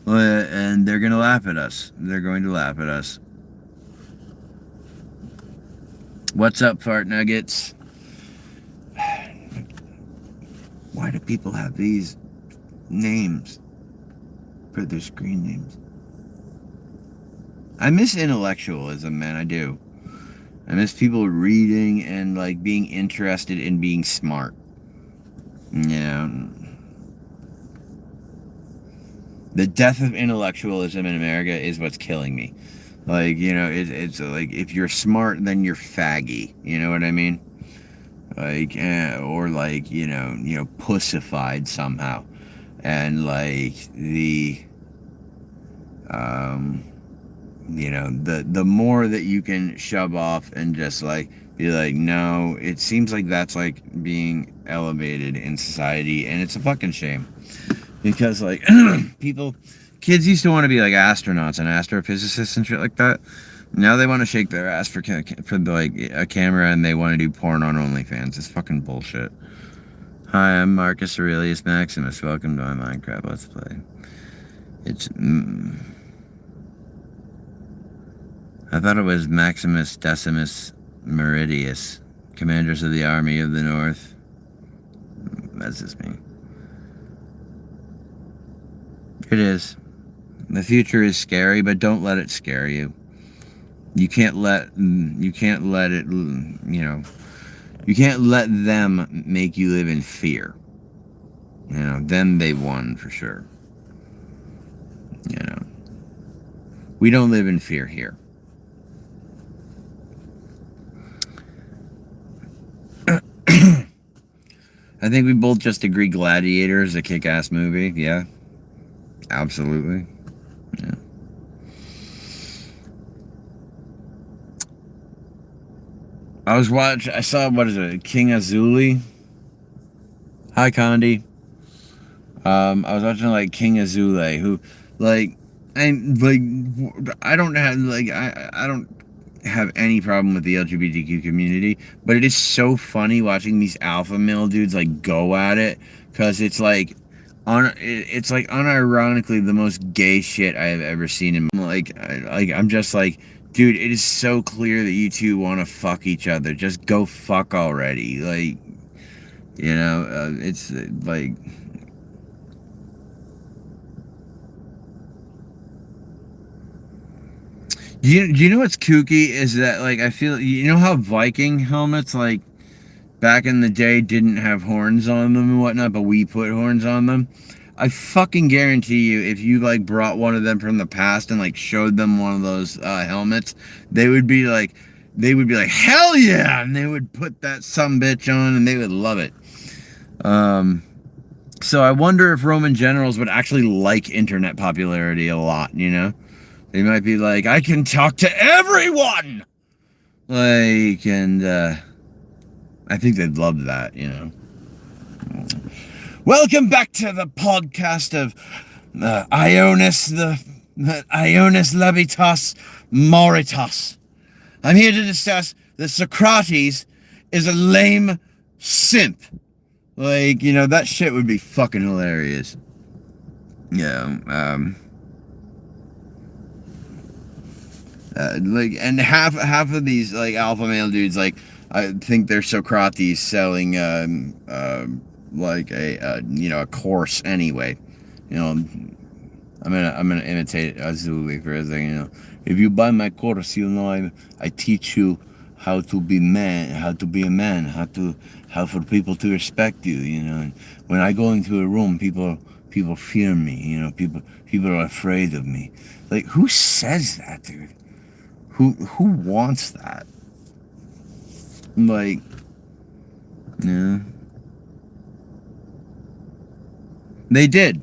And they're gonna laugh at us. They're going to laugh at us. What's up, fart nuggets? Why do people have these names for their screen names? I miss intellectualism, man, I do. I miss people reading and like being interested in being smart. Yeah. The death of intellectualism in America is what's killing me. Like, you know, it's like if you're smart, then you're faggy. You know what I mean? Like, or like, you know, pussified somehow. And like you know, the more that you can shove off and just like be like, no, it seems like that's like being elevated in society, and it's a fucking shame. Because like kids used to want to be like astronauts and astrophysicists and shit like that. Now they want to shake their ass for like a camera, and they want to do porn on OnlyFans. It's fucking bullshit. Hi, I'm Marcus Aurelius Maximus. Welcome to my Minecraft Let's Play. It's I thought it was Maximus Decimus Meridius, Commanders of the Army of the North. That's just me. It is. The future is scary, but don't let it scare you. You can't let it, you can't let them make you live in fear. You know, then they won for sure. You know. We don't live in fear here. I think we both just agree Gladiator is a kick-ass movie. Yeah. Absolutely. Yeah. I saw, what is it, King Azuli? Hi, Condi. I was watching, like, King Azule, who, like, I don't have any problem with the LGBTQ community, but it is so funny watching these alpha male dudes, like, go at it, because it's, like, it's like unironically the most gay shit I have ever seen in I'm just like, dude, it is so clear that you two want to fuck each other. Just go fuck already. Like, you know, it's like, do you know what's kooky is that, like, I feel, you know how Viking helmets, like, back in the day didn't have horns on them and whatnot, but we put horns on them? I fucking guarantee you, if you, like, brought one of them from the past and, like, showed them one of those helmets, they would be like, hell yeah! And they would put that sumbitch on and they would love it. So I wonder if Roman generals would actually like internet popularity a lot, you know? They might be like, I can talk to everyone! Like, and, I think they'd love that, you know? Welcome back to the podcast of Ionis Levitas Moritas. I'm here to discuss that Socrates is a lame simp. Like, you know, that shit would be fucking hilarious. Yeah, like, and half of these, like, alpha male dudes, like, I think they're Socrates selling, like a course anyway. You know, I'm gonna imitate Azuli for a second. You know, if you buy my course, you know I teach you how to be a man, how for people to respect you. You know, and when I go into a room, people fear me. You know, people are afraid of me. Like, who says that, dude? Who wants that? Like, yeah. They did.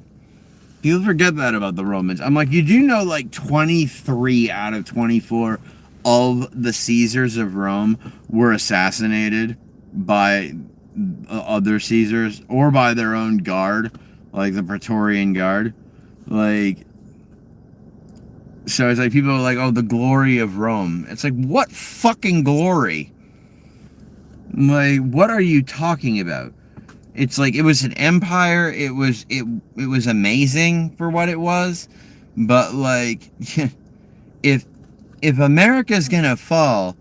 People forget that about the Romans. I'm like, you do know, like, 23 out of 24 of the Caesars of Rome were assassinated by other Caesars or by their own guard, like the Praetorian Guard. Like, so it's like people are like, oh, the glory of Rome. It's like, what fucking glory? Like, what are you talking about? It's like, it was an empire. It was amazing for what it was. But like, if America's gonna fall,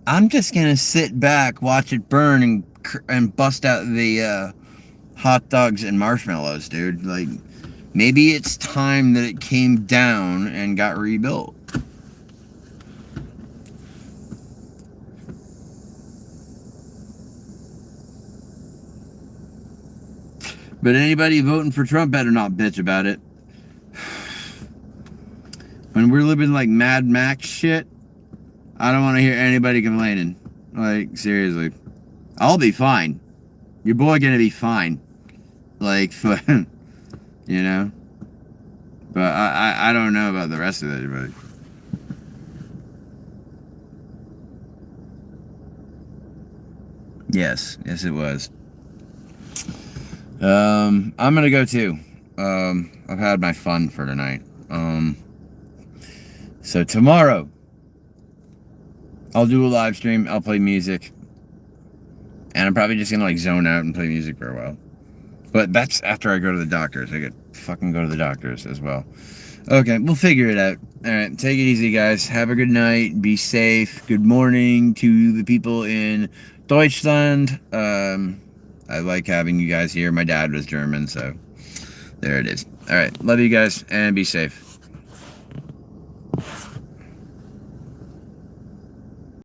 I'm just gonna sit back, watch it burn, and bust out the hot dogs and marshmallows, dude. Like, maybe it's time that it came down and got rebuilt. But anybody voting for Trump better not bitch about it. When we're living like Mad Max shit, I don't want to hear anybody complaining. Like, seriously. I'll be fine. Your boy gonna be fine. Like, you know? But I don't know about the rest of it, but... Yes it was. I'm gonna go too. I've had my fun for tonight. So tomorrow, I'll do a live stream, I'll play music. And I'm probably just gonna like zone out and play music for a while. But that's after I go to the doctors. I could fucking go to the doctors as well. Okay, we'll figure it out. Alright, take it easy, guys. Have a good night. Be safe. Good morning to the people in Deutschland. I like having you guys here. My dad was German, so there it is. Alright, love you guys, and be safe.